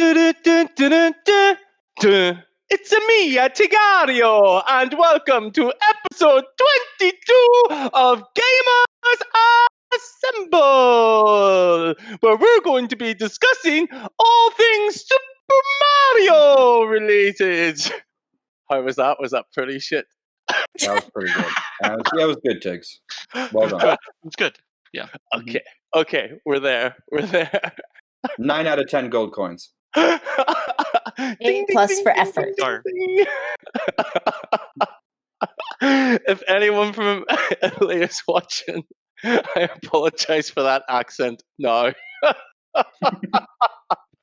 It's me, Tigario, and welcome to episode 22 of Gaymers Assemble, where we're going to be discussing all things Super Mario related. How was that? Was that pretty shit? That was pretty good. That was good, Tiggs. Well done. It's good. Yeah. Okay, we're there. 9 out of 10 gold coins. Ding, plus ding, for ding, effort. ding, ding. If anyone from Italy is watching, I apologize for that accent. No.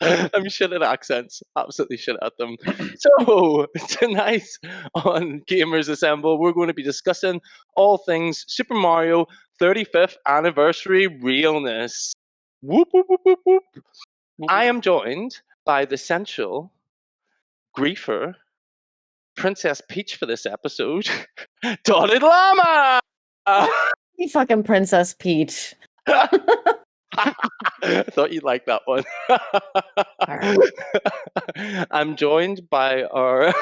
I'm shit at accents. Absolutely shit at them. So, tonight on Gamers Assemble, we're going to be discussing all things Super Mario 35th Anniversary Realness. Whoop, whoop, whoop, whoop, whoop. I am joined by the sensual griefer Princess Peach for this episode, Dotted Llama! You fucking Princess Peach. I thought you'd like that one. I'm joined by our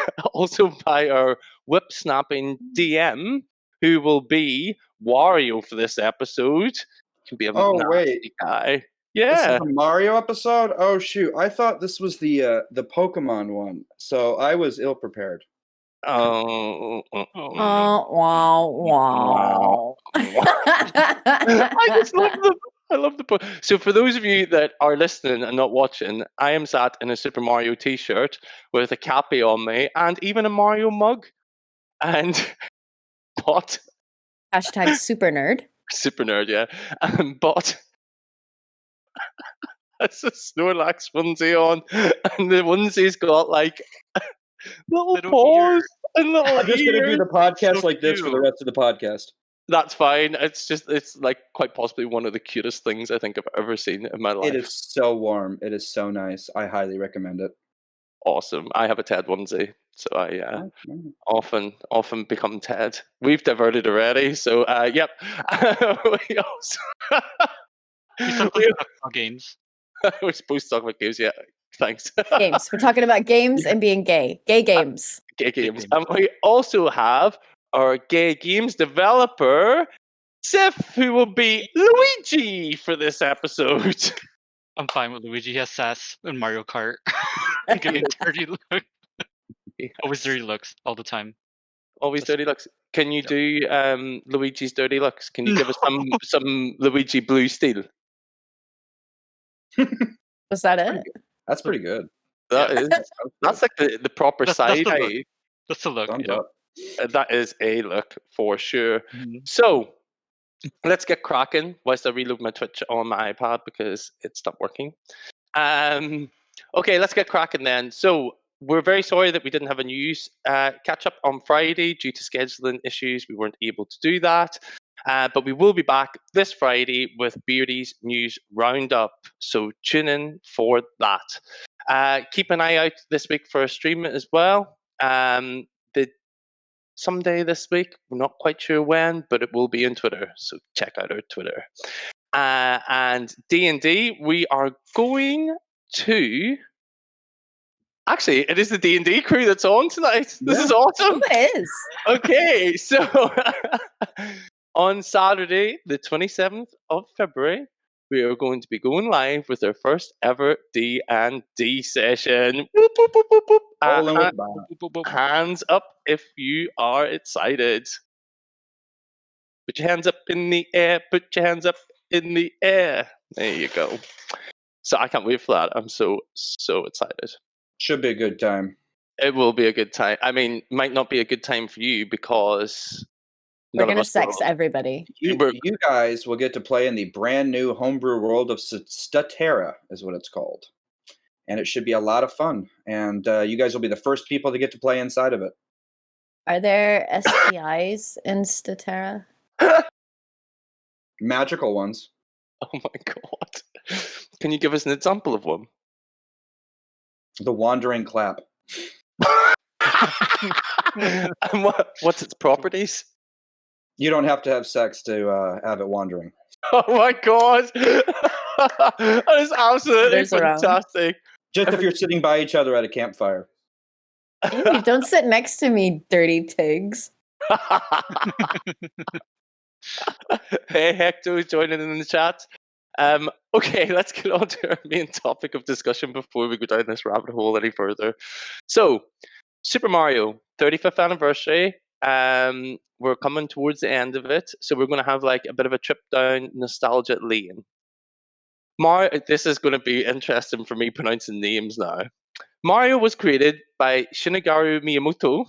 whip-snapping DM, who will be Wario for this episode. He can be a nasty guy. Yeah. This is a Mario episode? Oh, shoot. I thought this was the Pokemon one, so I was ill-prepared. Wow. I love the So for those of you that are listening and not watching, I am sat in a Super Mario t-shirt with a cappy on me and even a Mario mug. And bought Hashtag super nerd. Super nerd, yeah. And bought it's a Snorlax onesie on, and the onesie's got like little paws and little I'm just going to do the podcast So like this for the rest of the podcast. That's fine. It's like quite possibly one of the cutest things I think I've ever seen in my life. It is so warm. It is so nice. I highly recommend it. Awesome. I have a Ted onesie, so I often become Ted. We've diverted already, so yep. We also Games. we're supposed to talk about games, yeah. Thanks. Games. We're talking about games and being gay. Gay games. Gay games. And we also have our gay games developer, Sif, who will be Luigi for this episode. I'm fine with Luigi. He has sass in Mario Kart. Getting dirty look. Always dirty looks all the time. Always dirty looks. Can you do Luigi's dirty looks? Can you give us some Luigi blue steel? Was that it? That's pretty good. That's like the proper side eye. That's the look. Thumbs Yeah. up. That is a look for sure. Mhm. So let's get cracking whilst I reload my Twitch on my iPad because it stopped working. Okay, let's get cracking then. So we're very sorry that we didn't have a news catch up on Friday due to scheduling issues. We weren't able to do that. But we will be back this Friday with Beardy's News Roundup. So tune in for that. Keep an eye out this week for a stream as well. Someday this week, we're not quite sure when, but it will be on Twitter. So check out our Twitter. And D&D, we are going to... Actually, it is the D&D crew that's on tonight. This is awesome. It is. Okay, so on Saturday, the 27th of February, we are going to be going live with our first ever D&D session. Whoop, whoop, whoop, whoop, whoop. Hands up if you are excited. Put your hands up in the air. Put your hands up in the air. There you go. So I can't wait for that. I'm so excited. Should be a good time. It will be a good time. I mean, might not be a good time for you because We're going to sex everybody. You guys will get to play in the brand new homebrew world of Statera, is what it's called. And it should be a lot of fun. And you guys will be the first people to get to play inside of it. Are there STIs in Statera? Magical ones. Oh my god. Can you give us an example of one? The Wandering Clap. And what's its properties? You don't have to have sex to have it wandering. Oh my god! That is absolutely fantastic. Just if you're sitting by each other at a campfire. Ew, don't sit next to me, dirty pigs. Hey, Hector is joining in the chat. Okay, let's get on to our main topic of discussion before we go down this rabbit hole any further. So, Super Mario 35th anniversary. We're coming towards the end of it, so we're going to have like a bit of a trip down nostalgia lane. This is going to be interesting for me pronouncing names now. Mario was created by Shigeru Miyamoto.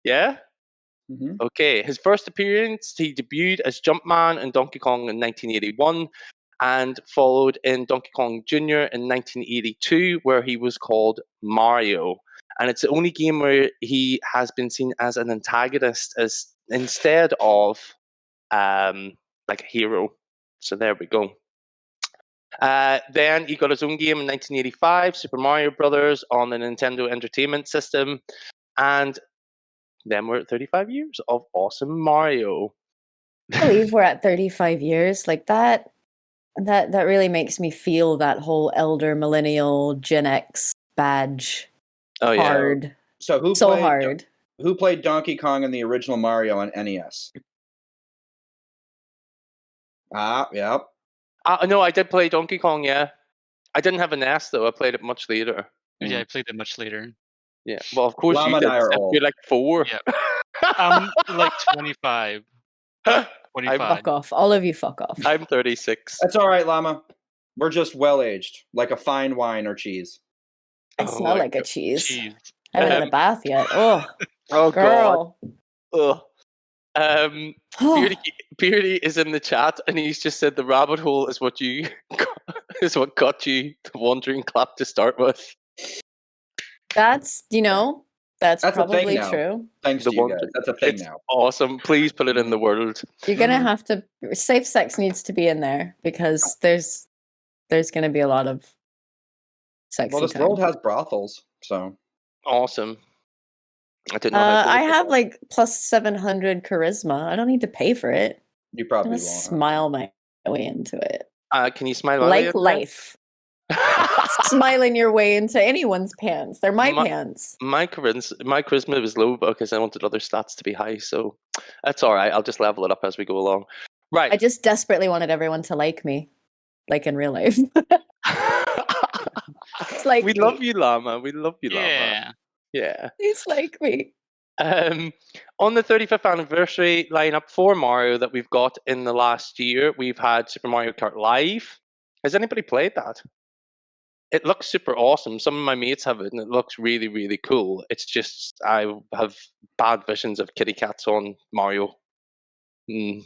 Yeah? Mm-hmm. Okay, his first appearance, he debuted as Jumpman in Donkey Kong in 1981 and followed in Donkey Kong Jr. in 1982, where he was called Mario. And it's the only game where he has been seen as an antagonist instead of like a hero. So there we go. Then he got his own game in 1985, Super Mario Brothers, on the Nintendo Entertainment System. And then we're at 35 years of awesome Mario. I believe we're at 35 years. Like that really makes me feel that whole elder millennial Gen X badge. Oh, yeah. Hard. So hard. Who played Donkey Kong in the original Mario on NES? Yep. No, I did play Donkey Kong, yeah. I didn't have a NES, though. I played it much later. Yeah, I played it much later. Yeah. Well, of course Llama you and did. I are Steph. old. You're like 4. Yeah. I'm like 25. 25. Fuck off. All of you fuck off. I'm 36. That's all right, Llama. We're just well-aged, like a fine wine or cheese. I Oh smell my like a God. cheese. Cheese. I haven't had a bath yet. Oh, Oh, girl. God. Ugh. Beardy is in the chat, and he's just said the rabbit hole is what you is what got you the wandering clap to start with. That's That's a thing probably now. true. Thanks The to you wonder- guys. That's a thing It's now. awesome. Please put it in the world. You're gonna have to. Safe sex needs to be in there because there's gonna be a lot of sexy Well, this time. world has brothels, so Awesome. I didn't know how to I look at have that. like plus 700 charisma. I don't need to pay for it. you I'm probably gonna won't. smile my way into it, Can you smile? like life. Smiling your way into anyone's pants. They're my My- pants. My charisma was low because I wanted other stats to be high, so that's all right. I'll just level it up as we go along. Right. I just desperately wanted everyone to like me, like in real life. It's like we love you, Llama. We love you, Llama. Yeah. Yeah. Please like me. On the 35th anniversary lineup for Mario that we've got in the last year, we've had Super Mario Kart Live. Has anybody played that? It looks super awesome. Some of my mates have it, and it looks really, really cool. It's just I have bad visions of kitty cats on Mario.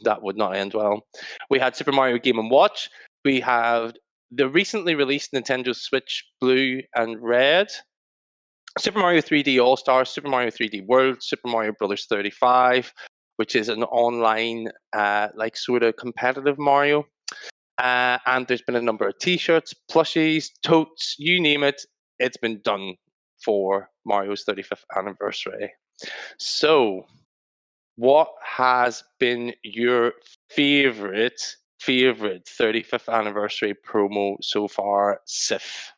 That would not end well. We had Super Mario Game & Watch. We have the recently released Nintendo Switch Blue and Red. Super Mario 3D All-Stars, Super Mario 3D World, Super Mario Brothers 35, which is an online, like sort of competitive Mario. And there's been a number of T-shirts, plushies, totes, you name it. It's been done for Mario's 35th anniversary. So, what has been your favorite 35th anniversary promo so far, Sif?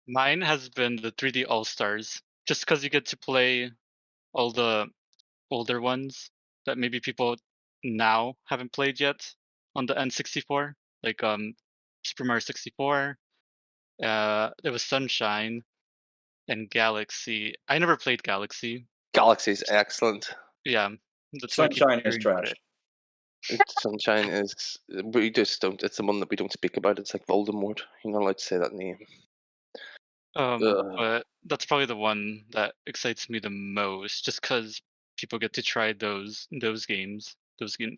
Mine has been the 3D All Stars, just because you get to play all the older ones that maybe people now haven't played yet on the N64, like Super Mario 64. There was Sunshine and Galaxy. I never played Galaxy. Galaxy's excellent. Yeah, that's why I keep Sunshine is hearing about trash. it. Sunshine is. We just don't. It's the one that we don't speak about. It's like Voldemort. You're not allowed to say that name. Ugh. But that's probably the one that excites me the most, just because people get to try those games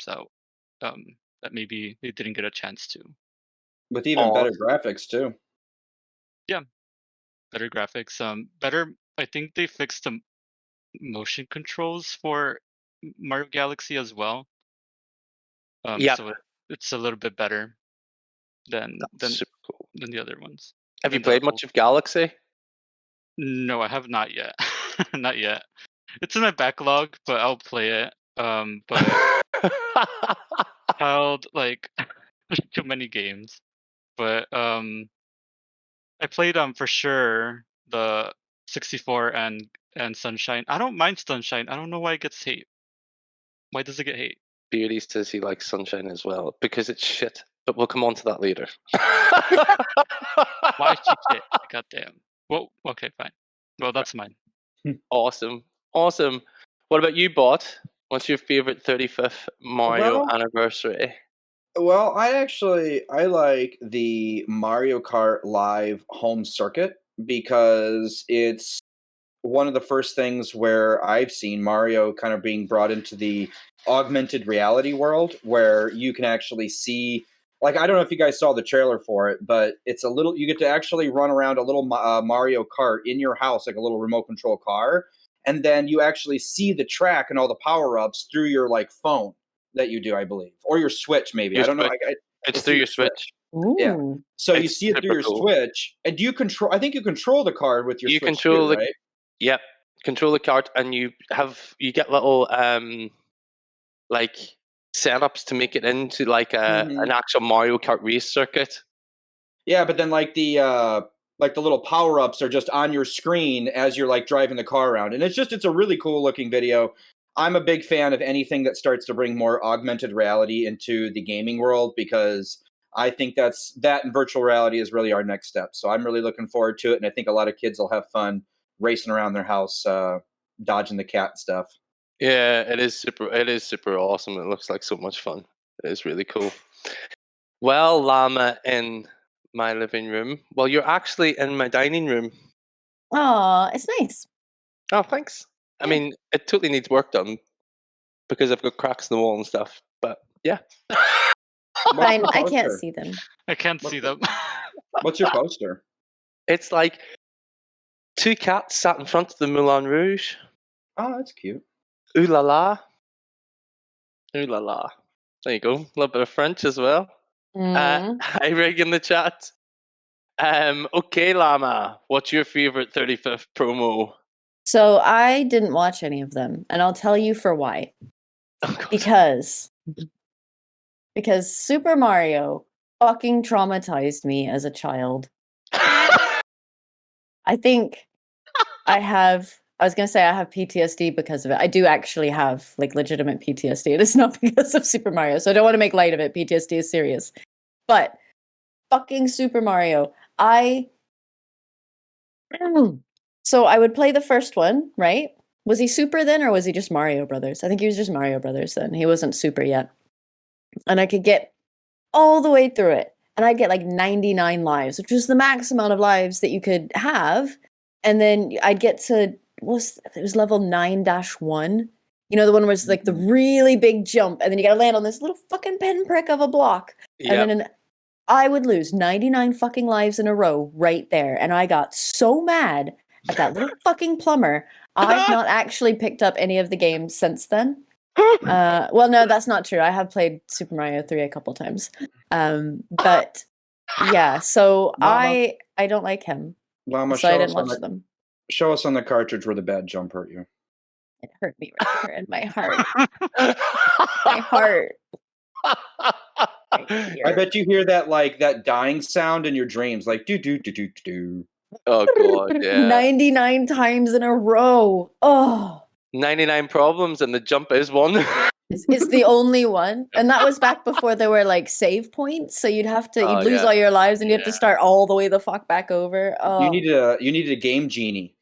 out that maybe they didn't get a chance to. With even better graphics too. Better graphics, better. I think they fixed the motion controls for Mario Galaxy as well. Yeah. So it's a little bit better than Super cool. than the other ones. Have you than the played much of Galaxy? No, I have not yet. Not yet. It's in my backlog, but I'll play it. But held like too many games. But I played for sure the 64 and Sunshine. I don't mind Sunshine. I don't know why it gets hate. Why does it get hate? Beardy says he likes Sunshine as well because it's shit. But we'll come on to that later. Why she shit? Goddamn. Well, okay, fine. Well, that's mine. Awesome. What about you, Bot? What's your favorite 35th Mario anniversary? Well, I like the Mario Kart Live home circuit because it's one of the first things where I've seen Mario kind of being brought into the augmented reality world where you can actually see, like, I don't know if you guys saw the trailer for it, but it's you get to actually run around a little Mario Kart in your house, like a little remote control car. And then you actually see the track and all the power-ups through your like phone that you do, I believe, or your Switch, maybe. Your I don't know. Switch. It's through your Switch. Yeah. Ooh. So you It's see it through super your cool. Switch, and do you control? I think you control the card with your You Switch control too, the- right? Yep. Control the card, and you get little like setups to make it into like an actual Mario Kart race circuit. Yeah, but then like the little power ups are just on your screen as you're like driving the car around, and it's a really cool looking video. I'm a big fan of anything that starts to bring more augmented reality into the gaming world because I think that and virtual reality is really our next step. So I'm really looking forward to it, and I think a lot of kids will have fun racing around their house, dodging the cat and stuff. Yeah, it is super awesome. It looks like so much fun. It is really cool. Well, Llama in my living room. Well, you're actually in my dining room. Aw, it's nice. Oh, thanks. I mean, it totally needs work done because I've got cracks in the wall and stuff. But yeah. Fine, I can't poster? see them. I can't see them. What's your poster? It's like two cats sat in front of the Moulin Rouge. Oh, that's cute. Ooh la la. Ooh la la. There you go. A little bit of French as well. Mm. Hi, Rig in the chat. Okay, Llama. What's your favorite 35th promo? So I didn't watch any of them, and I'll tell you for why. Oh, God. Because Super Mario fucking traumatized me as a child. I think I was going to say I have PTSD because of it. I do actually have like legitimate PTSD. It is not because of Super Mario. So I don't want to make light of it. PTSD is serious. But fucking Super Mario. So I would play the first one, right? Was he Super then or was he just Mario Brothers? I think he was just Mario Brothers then. He wasn't Super yet. And I could get all the way through it. And I'd get like 99 lives, which was the max amount of lives that you could have. And then I'd get to, it was level 9-1. You know, the one where it's like the really big jump. And then you gotta land on this little fucking pinprick of a block. Yep. And then I would lose 99 fucking lives in a row right there. And I got so mad at that little fucking plumber. I've not actually picked up any of the games since then. Well, no, that's not true. I have played Super Mario 3 a couple times. But yeah, so Llama. I don't like him. Llama, So I didn't watch them. show us on the cartridge where the bad jump hurt you. It hurt me right here in my heart. My heart. Right I here. bet you hear that dying sound in your dreams, like do do do do do. Oh, God, yeah. 99 times in a row. Oh. 99 problems and the jump is one. It's the only one. And that was back before there were like save points. So you'd lose yeah. all your lives and you have to Yeah. start all the way the fuck back over. Oh. You needed a game genie,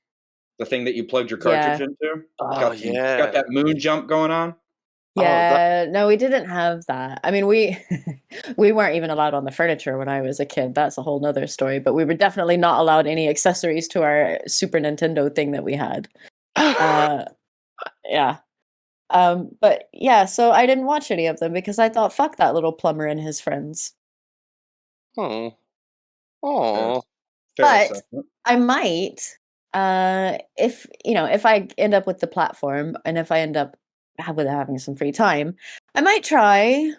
the thing that you plugged your cartridge into. Oh, It's got that moon jump going on. Yeah, no, we didn't have that. I mean, we we weren't even allowed on the furniture when I was a kid. That's a whole nother story. But we were definitely not allowed any accessories to our Super Nintendo thing that we had. Yeah. But yeah, so I didn't watch any of them because I thought, fuck that little plumber and his friends. Oh. Oh. Fair But assessment. I might, if I end up with the platform and if I end up with having some free time, I might try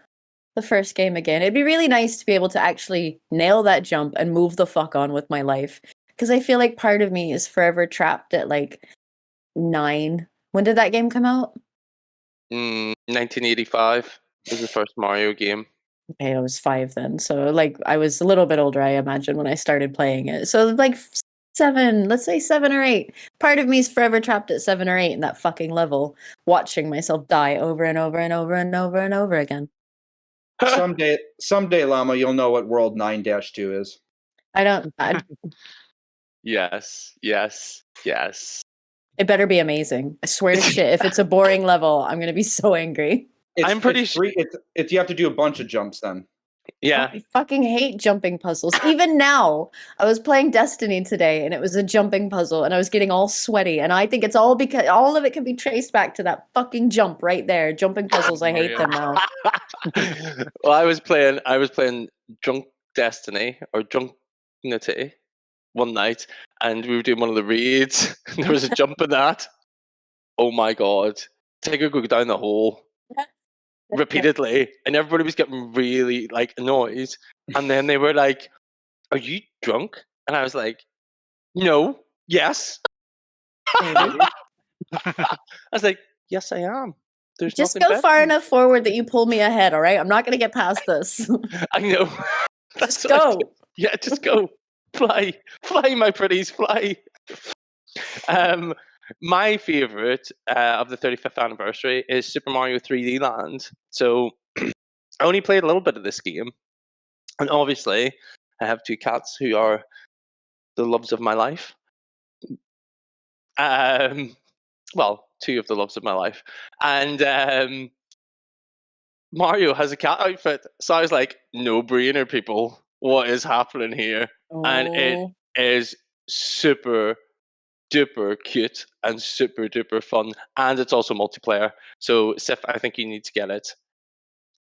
the first game again. It'd be really nice to be able to actually nail that jump and move the fuck on with my life. Because I feel like part of me is forever trapped at like 9. When did that game come out? 1985 was the first Mario game. Okay, I was 5 then. So like I was a little bit older, I imagine, when I started playing it. So like 7, let's say 7 or 8. Part of me is forever trapped at 7 or 8 in that fucking level, watching myself die over and over and over and over and over again. Someday, Llama, you'll know what World 9-2 is. I don't. Yes. It better be amazing. I swear to shit. If it's a boring level, I'm gonna be so angry. I'm pretty sure you have to do a bunch of jumps then. Yeah. I fucking hate jumping puzzles. Even now, I was playing Destiny today, and it was a jumping puzzle, and I was getting all sweaty. And I think it's all because all of it can be traced back to that fucking jump right there. Jumping puzzles, I hate them now. Well, I was playing Drunk Destiny or Drunk Unity one night, and we were doing one of the raids. There was a jump in that. Oh my god! Tiger go down the hole repeatedly, and everybody was getting really like annoyed. And then they were like, "Are you drunk?" And I was like, "No, yes." Maybe. I was like, "Yes, I am." There's Just nothing go better. far enough forward that you pull me ahead, all right? I'm not going to get past this. I know. Just go. Yeah, just go. Fly, my pretties, fly. My favorite of the 35th anniversary is Super Mario 3D Land. So I only played a little bit of this game, and obviously I have 2 cats who are the loves of my life. Well, 2 of the loves of my life, and Mario has a cat outfit, so I was like, no brainer, people. What is happening here? And it Oh. is super duper cute and super duper fun, and it's also multiplayer. So Sif, I think you need to get it.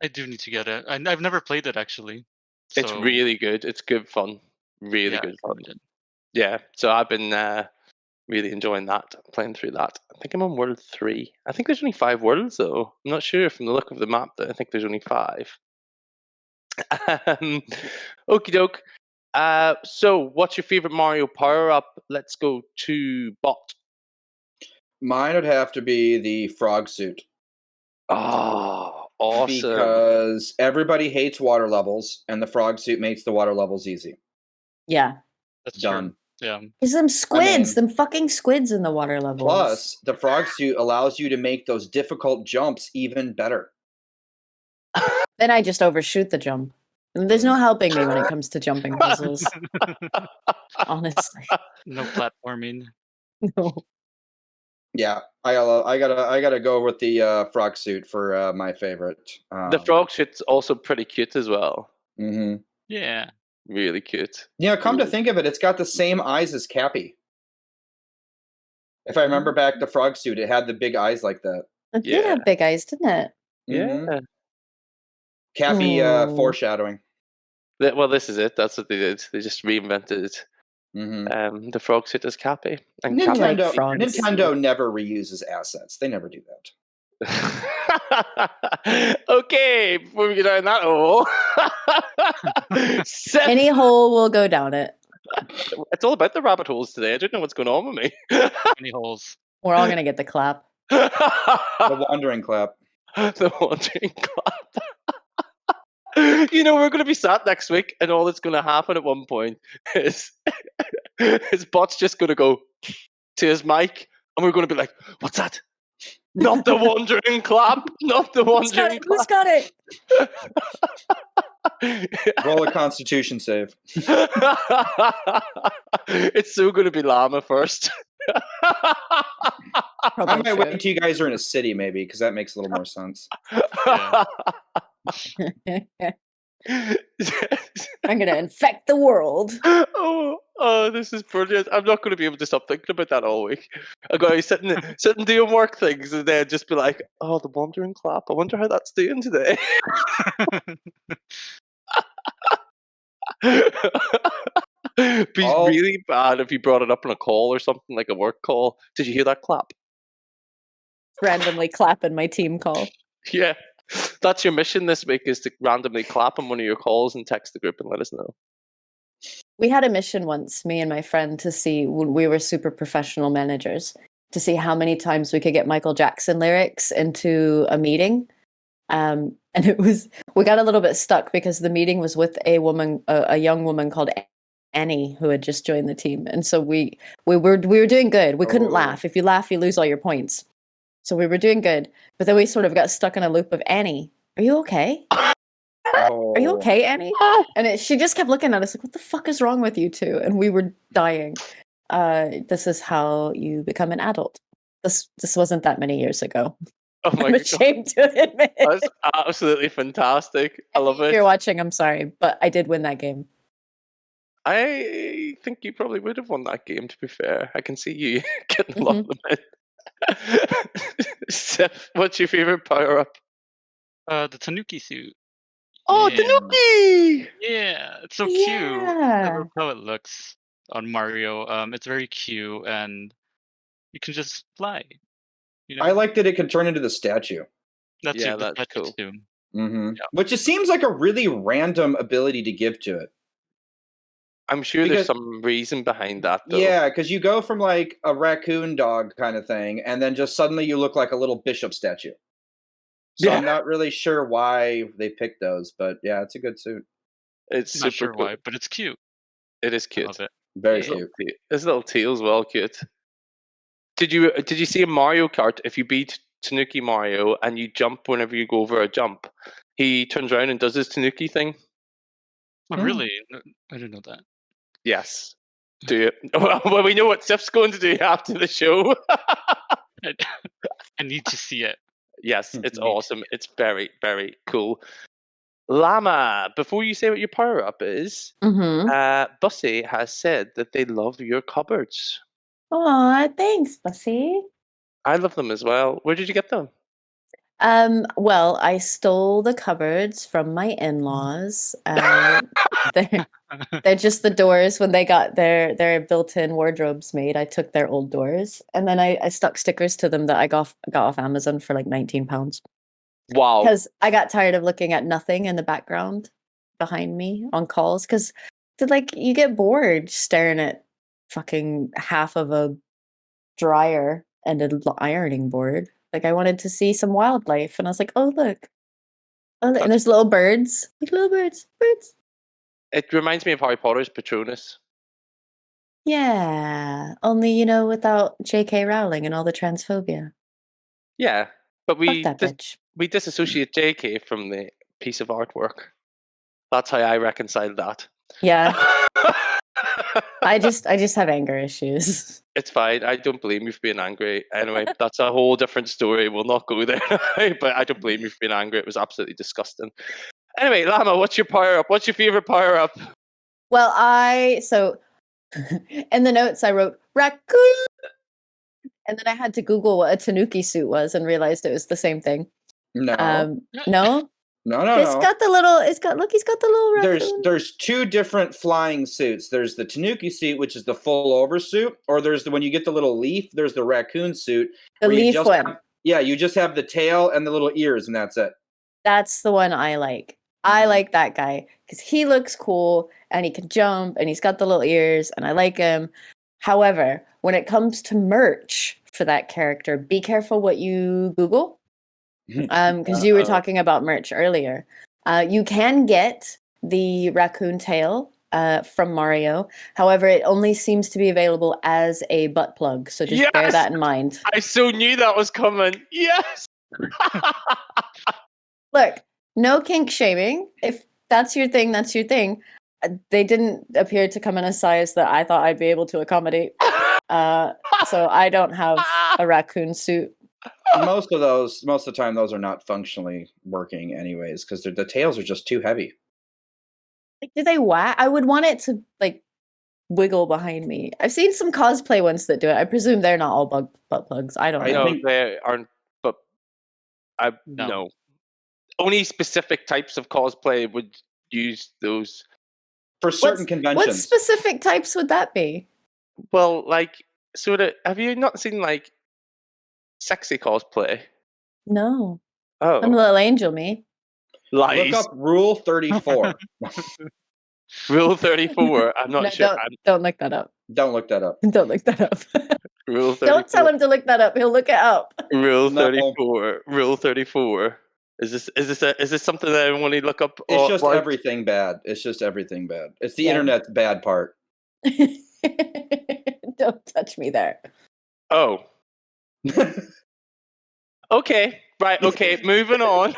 I do need to get it. I've never played it actually. It's So, really good. It's good fun. Really yeah, good fun. recommended. Yeah. So I've been really enjoying that, playing through that. I think I'm on World 3. I think there's only 5 worlds though. I'm not sure from the look of the map that I think there's only 5. Okie doke. So what's your favorite Mario power up? Let's go to Bot. Mine would have to be the frog suit. Oh, awesome. Because everybody hates water levels, and the frog suit makes the water levels easy. Yeah. That's Done. true. Yeah. Because them squids, mean- them fucking squids in the water levels. Plus, the frog suit allows you to make those difficult jumps even better. Then I just overshoot the jump. And there's no helping me when it comes to jumping puzzles. Honestly. No platforming. No. Yeah, I gotta go with the frog suit for my favorite. The frog suit's also pretty cute as well. Mm-hmm. Yeah. Really cute. Yeah, come to think of it, it's got the same eyes as Cappy. If I remember back the frog suit, it had the big eyes like that. It did have big eyes, didn't it? Mhm. Yeah. Cappy Oh. foreshadowing. Well, this is it. That's what they did. They just reinvented Mm-hmm. the frog suit as Cappy. And I like Nintendo, frogs. Nintendo never reuses assets. They never do that. Okay, before we get down that hole. Seth, Any hole will go down it. it's all about the rabbit holes today. I don't know what's going on with me. Many holes. We're all gonna get the clap. The wandering clap. The wandering clap. You know, we're going to be sat next week, and all that's going to happen at one point is his Bot's just going to go to his mic, and we're going to be like, "What's that? Not the wandering clap! Not the wandering clap!" Who's got it? Roll a Constitution save. It's so going to be Llama first. Probably I might should. wait until you guys are in a city, maybe, because that makes a little more sense. Yeah. I'm gonna infect the world. Oh, this is brilliant. I'm not going to be able to stop thinking about that all week. I'm going to sit and do work things and then just be like, oh, the wandering clap. I wonder how that's doing today. Be really bad if you brought it up on a call or something, like a work call. Did you hear that clap? Randomly clap in my team call. Yeah. That's your mission this week, is to randomly clap on one of your calls and text the group and let us know. We had a mission once, me and my friend, to see, when we were super professional managers, to see how many times we could get Michael Jackson lyrics into a meeting. And we got a little bit stuck because the meeting was with a woman, a young woman called Annie, who had just joined the team. And so we were doing good. We couldn't laugh. If you laugh, you lose all your points. So we were doing good. But then we sort of got stuck in a loop of, Annie, are you okay? Are you okay, Annie? And she just kept looking at us like, what the fuck is wrong with you two? And we were dying. This is how you become an adult. This wasn't that many years ago. Oh my I'm god, ashamed to admit it. that's absolutely fantastic. I love If it. you're watching, I'm sorry, but I did win that game. I think you probably would have won that game, to be fair. I can see you getting a lot of them in. Seth, what's your favorite power up? The Tanuki suit. Oh, Yeah. Tanuki! Yeah, it's so cute. I Yeah. love how it looks on Mario. It's very cute, and you can just fly. You know, I like that it can turn into the statue. that's Yeah, it, the that's statue cool. too. Mm-hmm. Yeah. Which just seems like a really random ability to give to it. I'm sure Because- there's some reason behind that, though. Yeah, because you go from like a raccoon dog kind of thing, and then just suddenly you look like a little bishop statue. So Yeah. I'm not really sure why they picked those, but yeah, it's a good suit. It's Not super sure cool. why, but it's cute. It is I cute. love it. Very Yeah. cute. His little tail's well cute. Did you see in Mario Kart, if you beat Tanuki Mario and you jump whenever you go over a jump, he turns around and does his Tanuki thing? Oh, Hmm. really? No, I didn't know that. Yes. Do it. Well, we know what Sif's going to do after the show. I need to see it. Yes, it's Neat. awesome. It's very, very cool. Llama, before you say what your power up is, Mm-hmm. Bussy has said that they love your cupboards. Aw, thanks, Bussy. I love them as well. Where did you get them? Well, I stole the cupboards from my in-laws. They're just the doors when they got their built-in wardrobes made. I took their old doors and then I stuck stickers to them that I got off Amazon for like £19. Wow. Because I got tired of looking at nothing in the background behind me on calls. Because like you get bored staring at fucking half of a dryer and an ironing board. Like I wanted to see some wildlife, and I was like, oh look, and there's little birds, like little birds. It reminds me of Harry Potter's Patronus. Yeah, only without J.K. Rowling and all the transphobia. Yeah, but Fuck that bitch. we disassociate JK from the piece of artwork. That's how I reconcile that. Yeah, I just have anger issues. It's fine. I don't blame you for being angry. Anyway, that's a whole different story. We'll not go there. But I don't blame you for being angry. It was absolutely disgusting. Anyway, Llama, what's your power up? What's your favorite power up? Well, so in the notes I wrote raccoon, and then I had to Google what a Tanuki suit was and realized it was the same thing. No, No. no. He's got the little raccoon. There's two different flying suits. There's the Tanuki suit, which is the full over suit, or there's when you get the little leaf, there's the raccoon suit. The where you leaf just one. you just have the tail and the little ears, and that's it. That's the one I like. I like that guy because he looks cool and he can jump and he's got the little ears and I like him. However, when it comes to merch for that character, be careful what you Google. Because you were talking about merch earlier. You can get the raccoon tail from Mario. However, it only seems to be available as a butt plug. So just bear that in mind. I so knew that was coming. Yes! Look, no kink shaming. If that's your thing, that's your thing. They didn't appear to come in a size that I thought I'd be able to accommodate. So I don't have a raccoon suit. Most of the time, those are not functionally working, anyways, because the tails are just too heavy. Like, do they whack? I would want it to like wiggle behind me. I've seen some cosplay ones that do it. I presume they're not all butt plugs. I don't I know. know they aren't, but no. Only specific types of cosplay would use those. For certain conventions. What specific types would that be? Well, like, sort of, have you not seen, like, sexy cosplay? No. Oh. I'm a little angel, me. Lies. Look up Rule 34. Rule 34. I'm not sure. Don't look that up. Don't look that up. Don't look that up. Rule 34. Don't tell him to look that up. He'll look it up. Rule No. 34. Rule 34 Is this something that I want to look up? It's just what? everything bad. It's just everything bad. It's the Yeah. internet's bad part. Don't touch me there. Oh. Okay. Right. Okay. Moving on.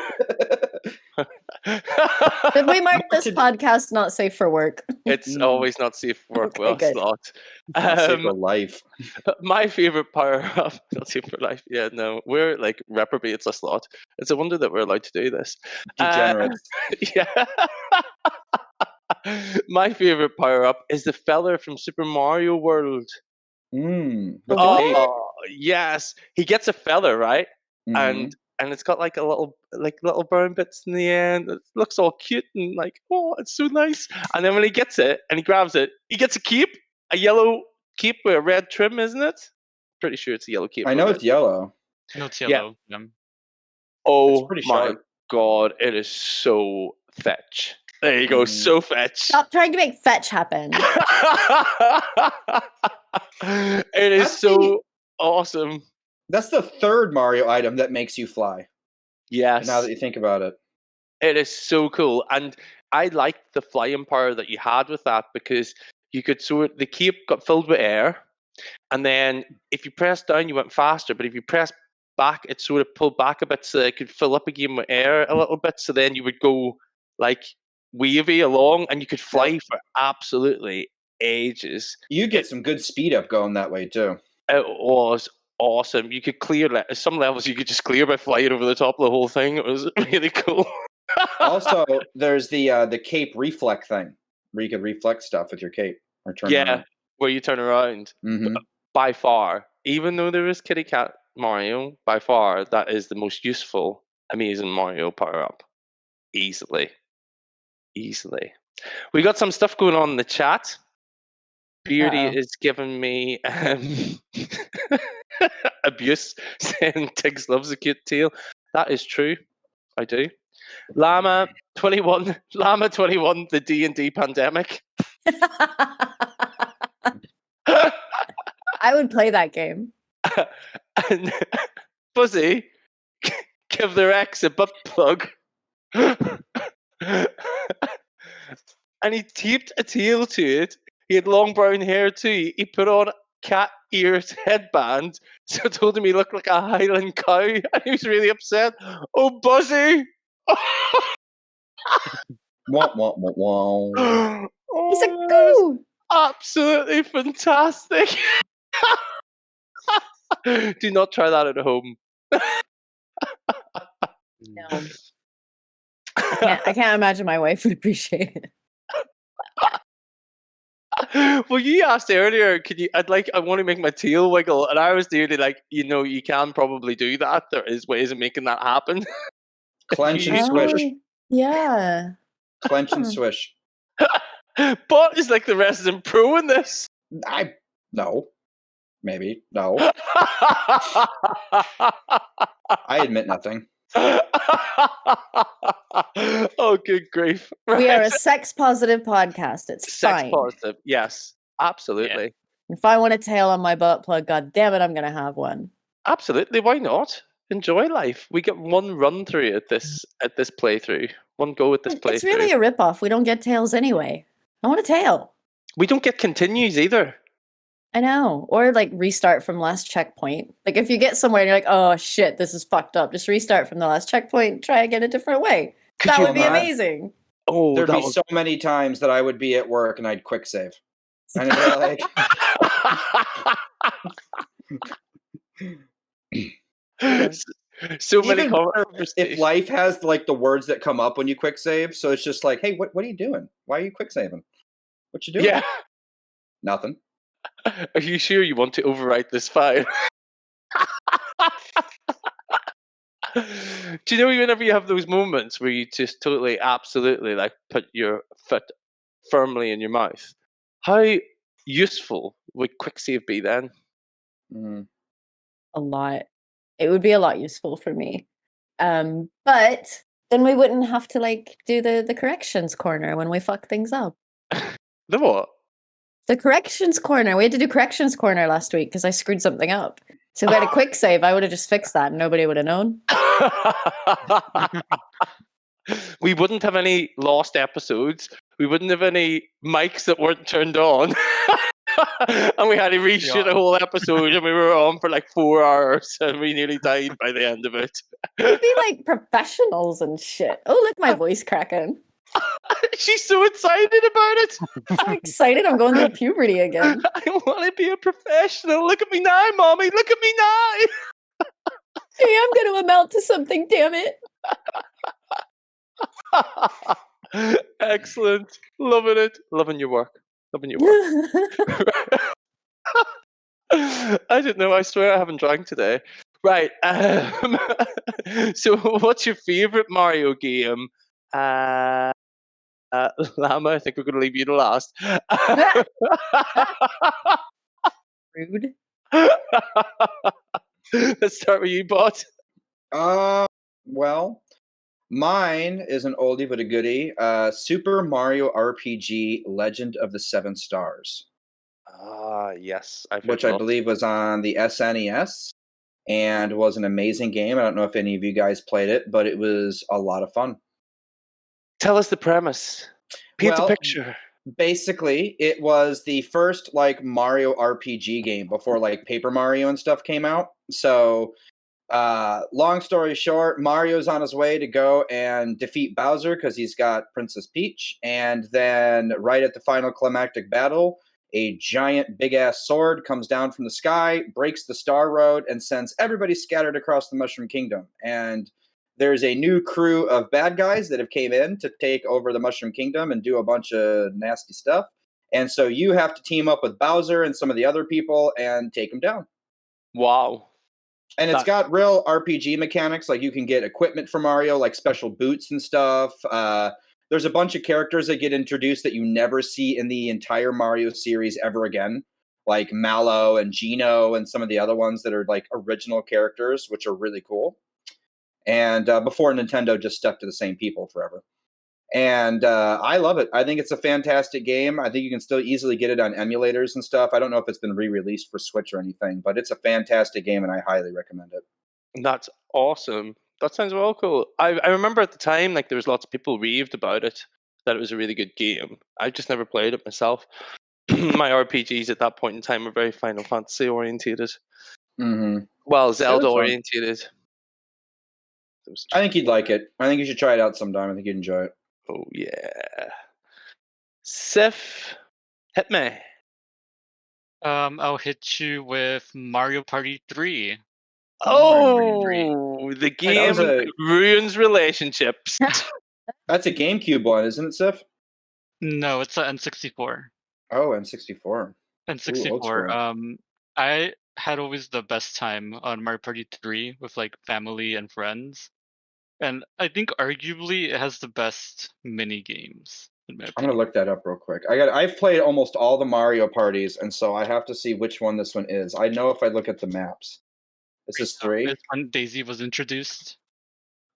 Did we mark this podcast not safe for work? It's always not safe for work. Okay, Well, good. slot. Not safe for life. My favorite power up, not safe for life. Yeah, no, we're like reprobates a slot. It's a wonder that we're allowed to do this. Degenerates. Yeah. My favorite power up is the fella from Super Mario World. With What? the cape. Oh, yes. He gets a feather, right? Mhm. And it's got like a little brown bits in the end. It looks all cute and like, oh, it's so nice. And then when he gets it and he grabs it, he gets a cape, a yellow cape with a red trim, isn't it? Pretty sure it's a yellow cape. I know it's yellow. No, it's Yeah. yellow. Yeah. Oh pretty my sharp. god, it is so fetch. There you go, so fetch. Stop trying to make fetch happen. It is That's so awesome. That's the third Mario item that makes you fly. Yes. Now that you think about it. It is so cool. And I liked the flying power that you had with that because you could the cape got filled with air, and then if you pressed down you went faster, but if you pressed back it sort of pulled back a bit so it could fill up again with air a little bit, so then you would go like wavy along and you could fly for absolutely ages. You get some good speed up going that way too. It was awesome. You could clear some levels you could just clear by flying over the top of the whole thing. It was really cool. Also, there's the cape reflect thing where you can reflect stuff with your cape or turn around. Where you turn around. Mhm. By far, even though there is Kitty Cat Mario, by far that is the most useful, amazing Mario power up. Easily. We got some stuff going on in the chat. Beardy Uh-oh. is giving me abuse, saying Tiggs loves a cute tail. That is true. I do. Llama 21, the D&D pandemic. I would play that game. And Fuzzy, give their ex a butt plug. And he taped a tail to it. He had long brown hair too. He put on a cat ears headband. So I told him he looked like a Highland cow. And he was really upset. Oh, Buzzy! Wah, wah, wah, wah. He's a Oh, goo. absolutely fantastic. Do not try that at home. No. I can't imagine my wife would appreciate it. Well, you asked earlier, I want to make my tail wiggle, and I was nearly like, you can probably do that. There is ways of making that happen. Clench and swish. Yeah. Clench and swish. But is like the resident pro in this. No. Maybe. No. I admit nothing. Oh, good grief. We are a Right. sex positive podcast. It's Sex fine. positive. Yes, absolutely. If I want a tail on my butt plug, god damn it, I'm gonna have one. Absolutely. Why not? Enjoy life. We get one run through at this playthrough. One go at this playthrough. It's really a rip-off. We don't get tails anyway. I want a tail. We don't get continues either. I know. Or like restart from last checkpoint. Like if you get somewhere and you're like, oh shit, this is fucked up. Just restart from the last checkpoint. Try again a different way. Could That you would be imagine? amazing. Oh, There'd that be was... so many times that I would be at work and I'd quick save. And I'd be like, so many even better if conversations. life has like the words that come up when you quick save. So it's just like, hey, what are you doing? Why are you quick saving? What you doing? Yeah. Nothing. Are you sure you want to overwrite this file? Do you know whenever you have those moments where you just totally, absolutely like put your foot firmly in your mouth? How useful would quick save be then? Mm. A lot. It would be a lot useful for me. But then we wouldn't have to like do the corrections corner when we fuck things up. The what? The corrections corner. We had to do corrections corner last week because I screwed something up. So if we had a quick save, I would have just fixed that and nobody would have known. We wouldn't have any lost episodes. We wouldn't have any mics that weren't turned on. And we had to reshoot a whole episode and we were on for like 4 hours and we nearly died by the end of it. We'd be like professionals and shit. Oh, look, my voice cracking. She's so excited about it. I'm excited. I'm going through puberty again. I want to be a professional. Look at me now, Mommy. Look at me now. Hey, I'm going to amount to something, damn it. Excellent. Loving it. Loving your work. Loving your work. I didn't know. I swear I haven't drank today. Right. So what's your favorite Mario game? Llama, I think we're going to leave you to last. Rude. Let's start with you, Bot. Well, mine is an oldie but a goodie. Super Mario RPG Legend of the Seven Stars. Yes. Which I believe was on the SNES and was an amazing game. I don't know if any of you guys played it, but it was a lot of fun. Tell us the premise. Paint the picture. Basically, it was the first like Mario RPG game before like Paper Mario and stuff came out. So, long story short, Mario's on his way to go and defeat Bowser because he's got Princess Peach. And then right at the final climactic battle, a giant big-ass sword comes down from the sky, breaks the Star Road, and sends everybody scattered across the Mushroom Kingdom. And there's a new crew of bad guys that have came in to take over the Mushroom Kingdom and do a bunch of nasty stuff. And so you have to team up with Bowser and some of the other people and take them down. Wow. And it's got real RPG mechanics. Like you can get equipment for Mario, like special boots and stuff. There's a bunch of characters that get introduced that you never see in the entire Mario series ever again. Like Mallow and Geno and some of the other ones that are like original characters, which are really cool. And before Nintendo just stuck to the same people forever. And I love it. I think it's a fantastic game. I think you can still easily get it on emulators and stuff. I don't know if it's been re-released for Switch or anything, but it's a fantastic game and I highly recommend it. That's awesome. That sounds well cool. I remember at the time, like there was lots of people raved about it, that it was a really good game. I just never played it myself. My RPGs at that point in time were very Final Fantasy orientated. Mm-hmm. Well, Zelda orientated. I think you'd like it. I think you should try it out sometime. I think you'd enjoy it. Oh yeah. Sif, hit me. I'll hit you with Mario Party 3. Oh, the game that ruins relationships. That's a GameCube one, isn't it, Sif? No, it's an N64. Oh, N64. N64. Ooh, I had always the best time on Mario Party 3 with like family and friends. And I think arguably it has the best mini games. I'm gonna look that up real quick. I've played almost all the Mario parties, and so I have to see which one this one is. I know if I look at the maps. This is 3. It's when Daisy was introduced.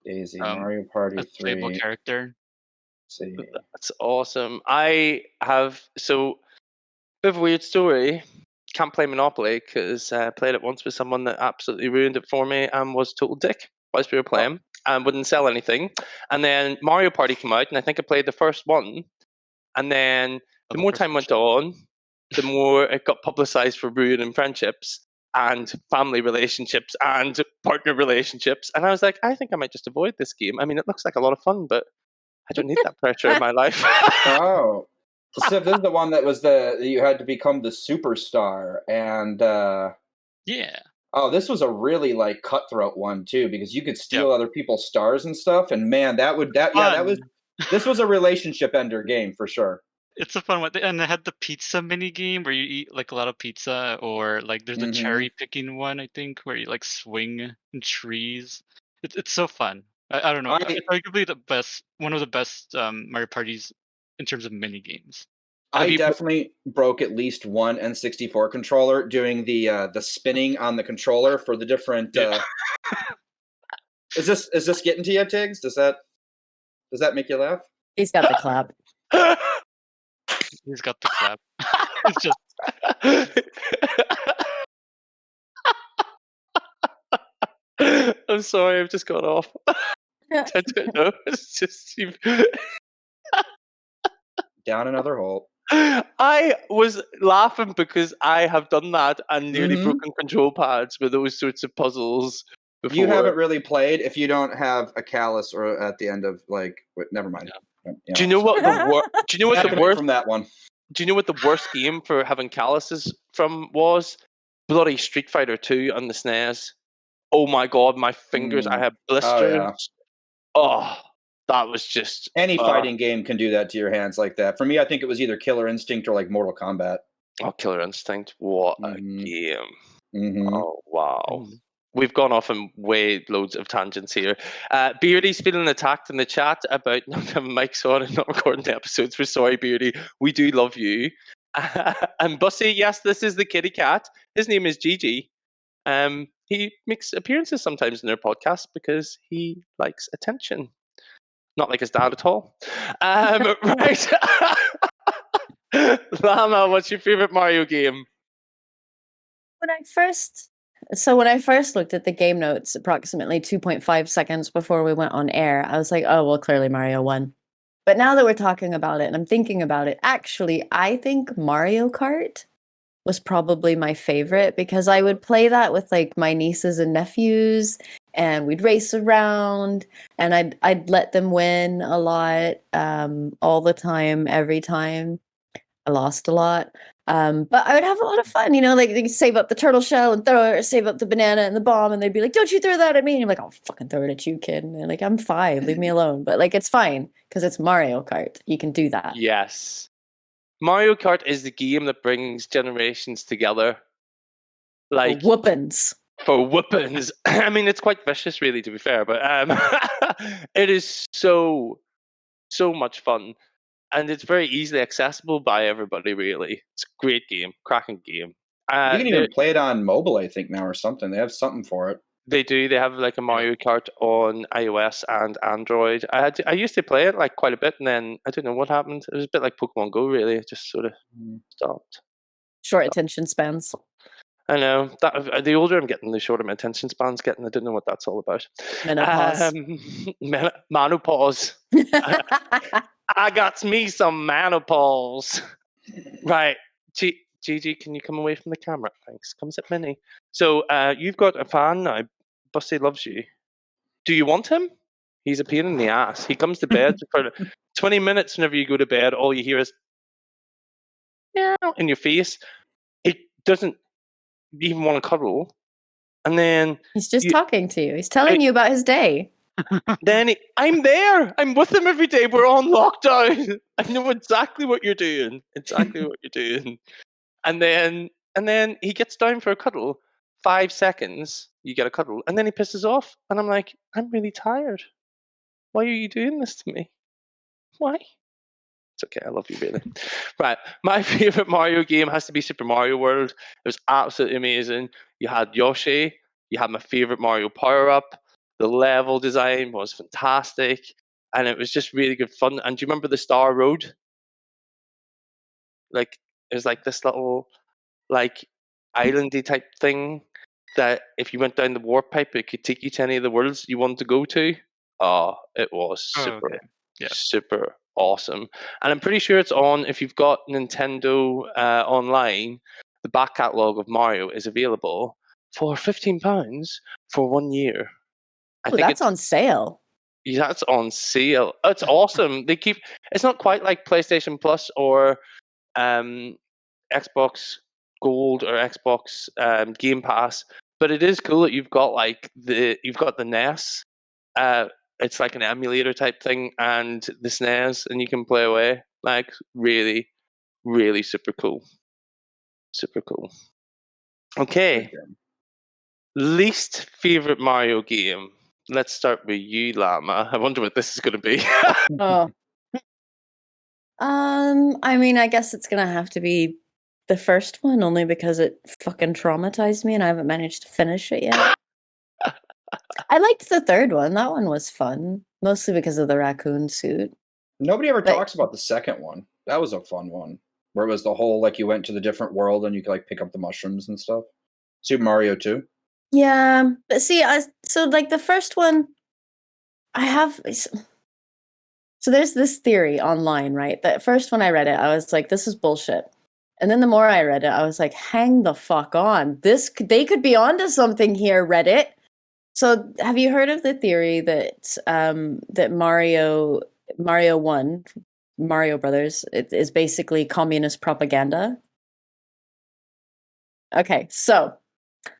Daisy, Mario Party 3. Playable character. Let's see. That's awesome. I have a bit of a weird story. Can't play Monopoly because I played it once with someone that absolutely ruined it for me and was total dick whilst we were playing and wouldn't sell anything. And then Mario Party came out, and I think I played the first one. And then the more time went on, the more it got publicized for ruining friendships and family relationships and partner relationships. And I was like, I think I might just avoid this game. I mean, it looks like a lot of fun, but I don't need that pressure in my life. Oh. So this is the one that was you had to become the superstar. And yeah. Oh, this was a really like cutthroat one too, because you could steal other people's stars and stuff. And man, this was a relationship ender game for sure. It's a fun one, and it had the pizza mini game where you eat like a lot of pizza, or like there's a cherry picking one, I think, where you like swing in trees. It's so fun. I don't know. It's arguably one of the best Mario parties in terms of mini games. I definitely broke at least one N64 controller doing the spinning on the controller for the different. Is this getting to you, Tiggs? Does that make you laugh? He's got the clap. He's got the clap. It's just I'm sorry, I've just got off. I don't know. It's just Down another hole. I was laughing because I have done that and nearly Mhm. broken control pads with those sorts of puzzles before. You haven't really played if you don't have a callus or at the end of never mind. Do you know what the Do you know what the Happening worst? from that one? Do you know what the worst game for having calluses from was? Bloody Street Fighter 2 on the SNES. Oh my god, my fingers! I had blisters. yeah. Oh, that was just Any fighting game can do that to your hands like that. For me, I think it was either Killer Instinct or like Mortal Kombat. Oh, Killer Instinct! What a Mhm. game! Mhm. Oh wow. Mm. We've gone off in way loads of tangents here. Beardy's feeling attacked in the chat about not having mics on and not recording the episodes. We're sorry, Beardy. We do love you. And Bussy, yes, this is the kitty cat. His name is Gigi. He makes appearances sometimes in their podcast because he likes attention. Not like his dad at all. Right. Llama, what's your favorite Mario game? When I first looked at the game notes approximately 2.5 seconds before we went on air, I was like, oh, well, clearly Mario won. But now that we're talking about it and I'm thinking about it, actually, I think Mario Kart was probably my favorite because I would play that with like my nieces and nephews and we'd race around and I'd let them win a lot, all the time, every time. I lost a lot. But I would have a lot of fun, like they save up the turtle shell and throw it, or save up the banana and the bomb, and they'd be like, "Don't you throw that at me!" And I'm like, "I'll fucking throw it at you, kid." And they're like, "I'm 5, leave me alone." But like, it's fine because it's Mario Kart. You can do that. Yes. Mario Kart is the game that brings generations together. Like Whoopins. for whoopings. I mean, it's quite vicious, really, to be fair, but it is so much fun. And it's very easily accessible by everybody, really. It's a great game, cracking game. You can even play it on mobile, I think, now or something. They have something for it. They do. They have like a Mario Kart on iOS and Android. I used to play it like quite a bit, and then I don't know what happened. It was a bit like Pokemon Go, really. It just sort of stopped. Short attention spans. I know that the older I'm getting, the shorter my attention span's getting. I don't know what that's all about. Menopause. Menopause. I got me some menopause. Right. Gigi, can you come away from the camera? Thanks. Come sit Minnie. So you've got a fan now. Bussy loves you. Do you want him? He's a pain in the ass. He comes to bed for 20 minutes. Whenever you go to bed, all you hear is meow in your face. He doesn't even want to cuddle. And then He's just talking to you. He's telling you about his day. Then I'm there. I'm with him every day. We're on lockdown. I know exactly what you're doing. Exactly what you're doing. And then he gets down for a cuddle. 5 seconds, you get a cuddle, and then he pisses off. And I'm like, I'm really tired. Why are you doing this to me? Why? It's okay. I love you, really. Right. My favorite Mario game has to be Super Mario World. It was absolutely amazing. You had Yoshi. You had my favorite Mario power up. The level design was fantastic, and it was just really good fun. And do you remember the Star Road? Like it was like this little like islandy type thing that if you went down the warp pipe, it could take you to any of the worlds you wanted to go to. Oh, it was super, super awesome. And I'm pretty sure it's on if you've got Nintendo online. The back catalogue of Mario is available for £15 for 1 year. I think that's on sale. Yeah, that's on sale. It's awesome. It's not quite like PlayStation Plus or Xbox Gold or Xbox Game Pass, but it is cool that you've got the NES. It's like an emulator type thing, and the SNES, and you can play away. Like really, really super cool. Super cool. Okay. Least favorite Mario game. Let's start with you, Llama. I wonder what this is going to be. Oh. I mean, I guess it's gonna have to be the first one, only because it fucking traumatized me and I haven't managed to finish it yet. I liked the third one. That one was fun, mostly because of the raccoon suit. Nobody ever talks about the second one. That was a fun one, where it was the whole like you went to the different world and you could like pick up the mushrooms and stuff. Super Mario 2. Yeah, but see, so like the first one, I have. So there's this theory online, right? That first when I read it, I was like, "This is bullshit," and then the more I read it, I was like, "Hang the fuck on! They could be onto something here, Reddit." So have you heard of the theory that that Mario 1, Mario Brothers, it is basically communist propaganda? Okay, so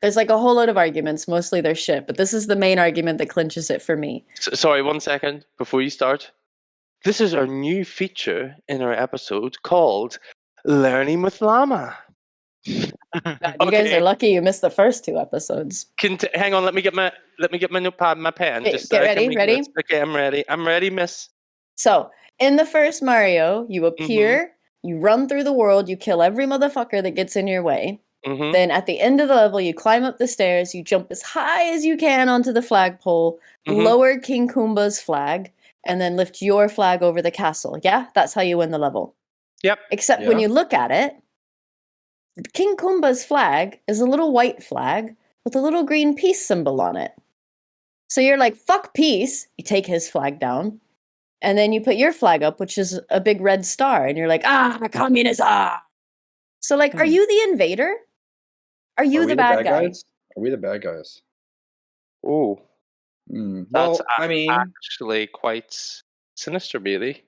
there's like a whole lot of arguments. Mostly they're shit, but this is the main argument that clinches it for me. Sorry, 1 second before you start. This is our new feature in our episode called Learning with Llama. God, you guys are lucky you missed the first 2 episodes. Hang on, let me get my notepad, my pen. Okay, Just get so I can ready, make ready? notes. Okay, I'm ready. I'm ready, miss. So, in the first Mario, you appear, you run through the world, you kill every motherfucker that gets in your way. Mm-hmm. Then at the end of the level, you climb up the stairs, you jump as high as you can onto the flagpole, lower King Kumba's flag, and then lift your flag over the castle. Yeah, that's how you win the level. Yep. Except when you look at it, King Kumba's flag is a little white flag with a little green peace symbol on it. So you're like, fuck peace. You take his flag down. And then you put your flag up, which is a big red star. And you're like, communism. So, like, are you the invader? Are you the bad guy? Guys? Are we the bad guys? Oh. Well, I mean, actually quite sinister, really.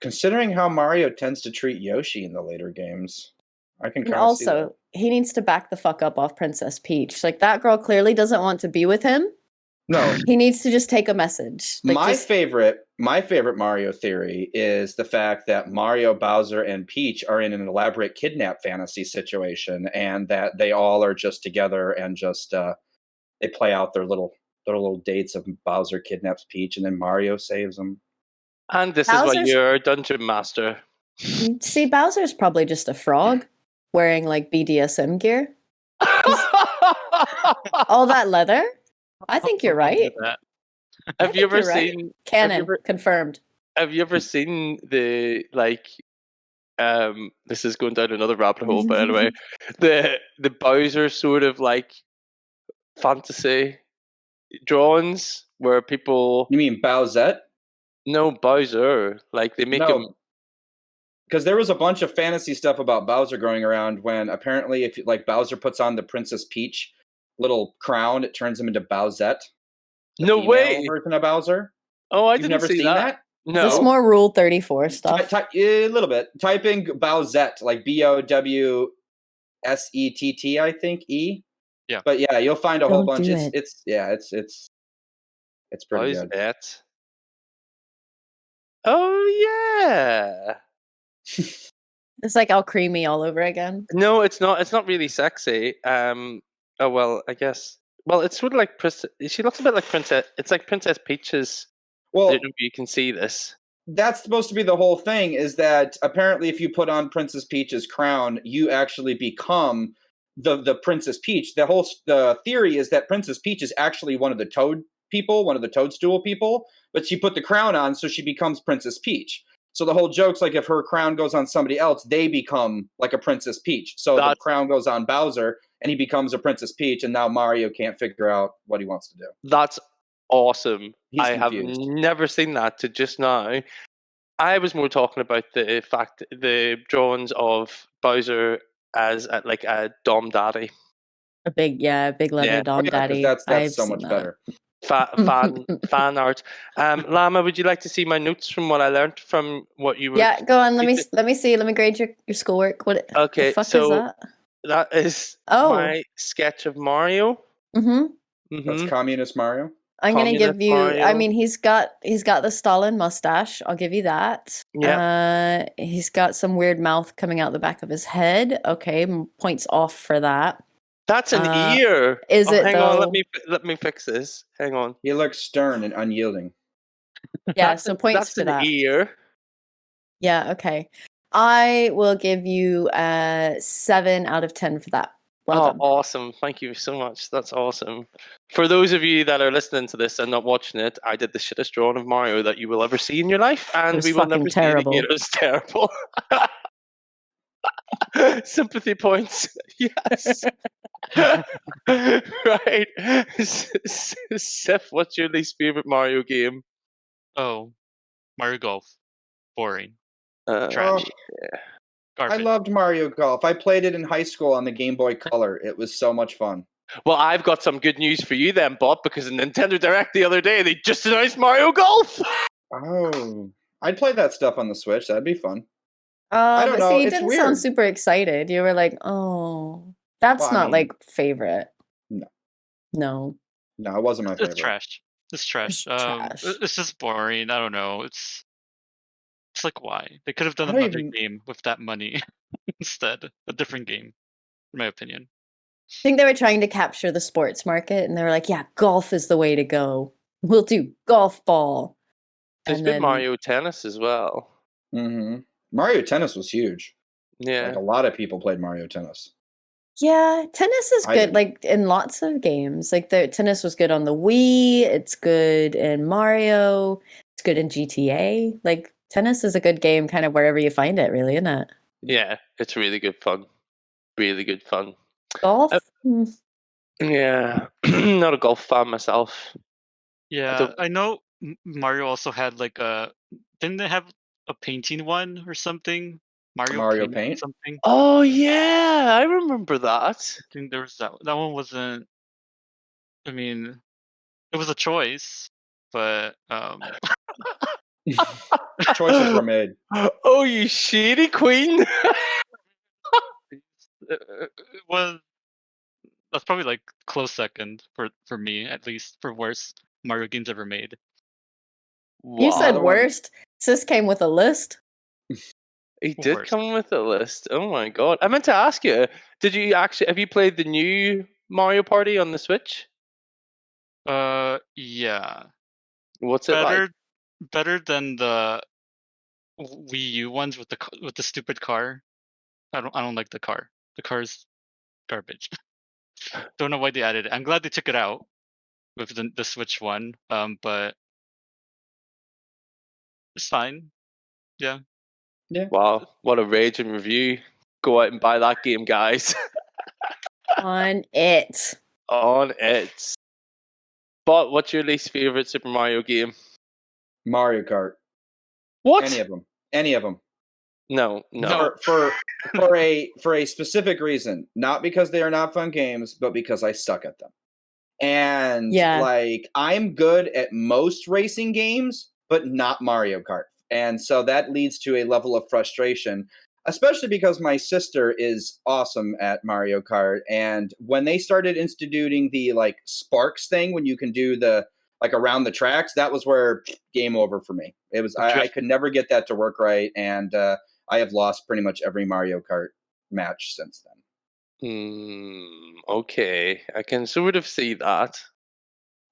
Considering how Mario tends to treat Yoshi in the later games, I can And kind of see that. also, he needs to back the fuck up off Princess Peach. Like, that girl clearly doesn't want to be with him. No. He needs to just take a message. Like, my favorite Mario theory is the fact that Mario, Bowser, and Peach are in an elaborate kidnap fantasy situation, and that they all are just together and just they play out their little dates of Bowser kidnaps Peach and then Mario saves them. And this is why you're a dungeon master. See, Bowser's probably just a frog wearing like BDSM gear. All that leather? I think you're right. Have you ever seen Canon confirmed? Have you ever seen the this is going down another rabbit hole, but anyway, the Bowser sort of like fantasy drawings where people. You mean Bowsette? No, Bowser. Like they make him. Because there was a bunch of fantasy stuff about Bowser going around when apparently if like Bowser puts on the Princess Peach little crown, it turns him into Bowsette. No way. Version of Bowser. Oh, You've never seen that? No. Is this more Rule 34 stuff? A little bit. Type in Bowsette, like BOWSETT, I think E. Yeah. But yeah, you'll find a whole bunch. It's pretty good. Bowsette. Oh yeah. It's like all creamy all over again. No, it's not. It's not really sexy. Oh well, I guess. Well, it's sort of like she looks a bit like Princess. It's like Princess Peach's. Well, I don't know if you can see this. That's supposed to be the whole thing. Is that apparently if you put on Princess Peach's crown, you actually become the Princess Peach. The theory is that Princess Peach is actually one of the Toad people, one of the Toadstool people, but she put the crown on, so she becomes Princess Peach. So the whole joke's like if her crown goes on somebody else, they become like a Princess Peach. So the crown goes on Bowser, and he becomes a Princess Peach, and now Mario can't figure out what he wants to do. That's awesome. He's have never seen that to just now. I was more talking about the fact the drawings of Bowser as like a Dom Daddy. A big leather Dom Daddy. That's so much better. Fan art. Llama, would you like to see my notes from what I learned from what you were? Yeah, go on. Let me see. Let me grade your schoolwork. What? Okay, the fuck so is that? That is my sketch of Mario. That's communist Mario. I'm gonna give you. Mario. I mean, he's got the Stalin mustache. I'll give you that. Yeah. He's got some weird mouth coming out the back of his head. Okay, points off for that. That's an ear. Is it? Hang though? on, let me fix this. Hang on. He looks stern and unyielding. Yeah, so points for that. That's an ear. Yeah. Okay. I will give you 7 out of 10 for that. Well done. Awesome. Thank you so much. That's awesome. For those of you that are listening to this and not watching it, I did the shittest drawing of Mario that you will ever see in your life, and we will never see it again. It was terrible. Sympathy points. Yes. Right. Seth, what's your least favorite Mario game? Oh, Mario Golf. Boring. Uh, Trash. I Garbage. loved Mario Golf. I played it in high school on the Game Boy Color. It was so much fun. Well, I've got some good news for you then, Bob, because in Nintendo Direct the other day, they just announced Mario Golf! Oh, I'd play that stuff on the Switch. That'd be fun. I don't But know. see, you It's didn't weird. sound super excited. You were like, oh, that's Well, I not mean- like favorite. No. No. No, it wasn't my favorite. It's trash. It's trash. It's trash. It's just boring. I don't know. It's like, why? They could have done I don't another even- game with that money instead. A different game, in my opinion. I think they were trying to capture the sports market, and they were like, yeah, golf is the way to go. We'll do golf ball. There's And been then- Mario Tennis as well. Mm-hmm. Mario Tennis was huge. Yeah. Like a lot of people played Mario Tennis. Yeah, tennis is I good, didn't. like in lots of games. Like the tennis was good on the Wii, it's good in Mario, it's good in GTA. Like tennis is a good game kind of wherever you find it, really, isn't it? Yeah, it's really good fun. Really good fun. Golf? Hmm. Yeah. Not a golf fan myself. Yeah, don't- I know Mario also had like a. Didn't they have a painting one or something? Mario Paint Paint? something. Oh, yeah. I remember that. I think there was that. That one wasn't. I mean, it was a choice, but Choices were made. Oh, you shady queen. it was. That's probably like close second for me, at least for worst Mario games ever made. You Wow. said Another one. worst. Sis came with a list. He did Worst. come with a list. Oh my god. I meant to ask you, have you played the new Mario Party on the Switch? Yeah, What's it like? better than the Wii U ones with the stupid car. I don't like the car. The car is garbage. Don't know why they added it. I'm glad they took it out with the Switch one. But it's fine. Yeah. Wow, what a raging review. Go out and buy that game, guys. On it. On it. But what's your least favorite Super Mario game? Mario Kart. What? Any of them. Any of them. No. No. For a specific reason. Not because they are not fun games, but because I suck at them. And Yeah. like I'm good at most racing games, but not Mario Kart. And so that leads to a level of frustration, especially because my sister is awesome at Mario Kart. And when they started instituting the like Sparks thing, when you can do the like around the tracks, that was where game over for me. It was I could never get that to work right, and I have lost pretty much every Mario Kart match since then. Okay, I can sort of see that.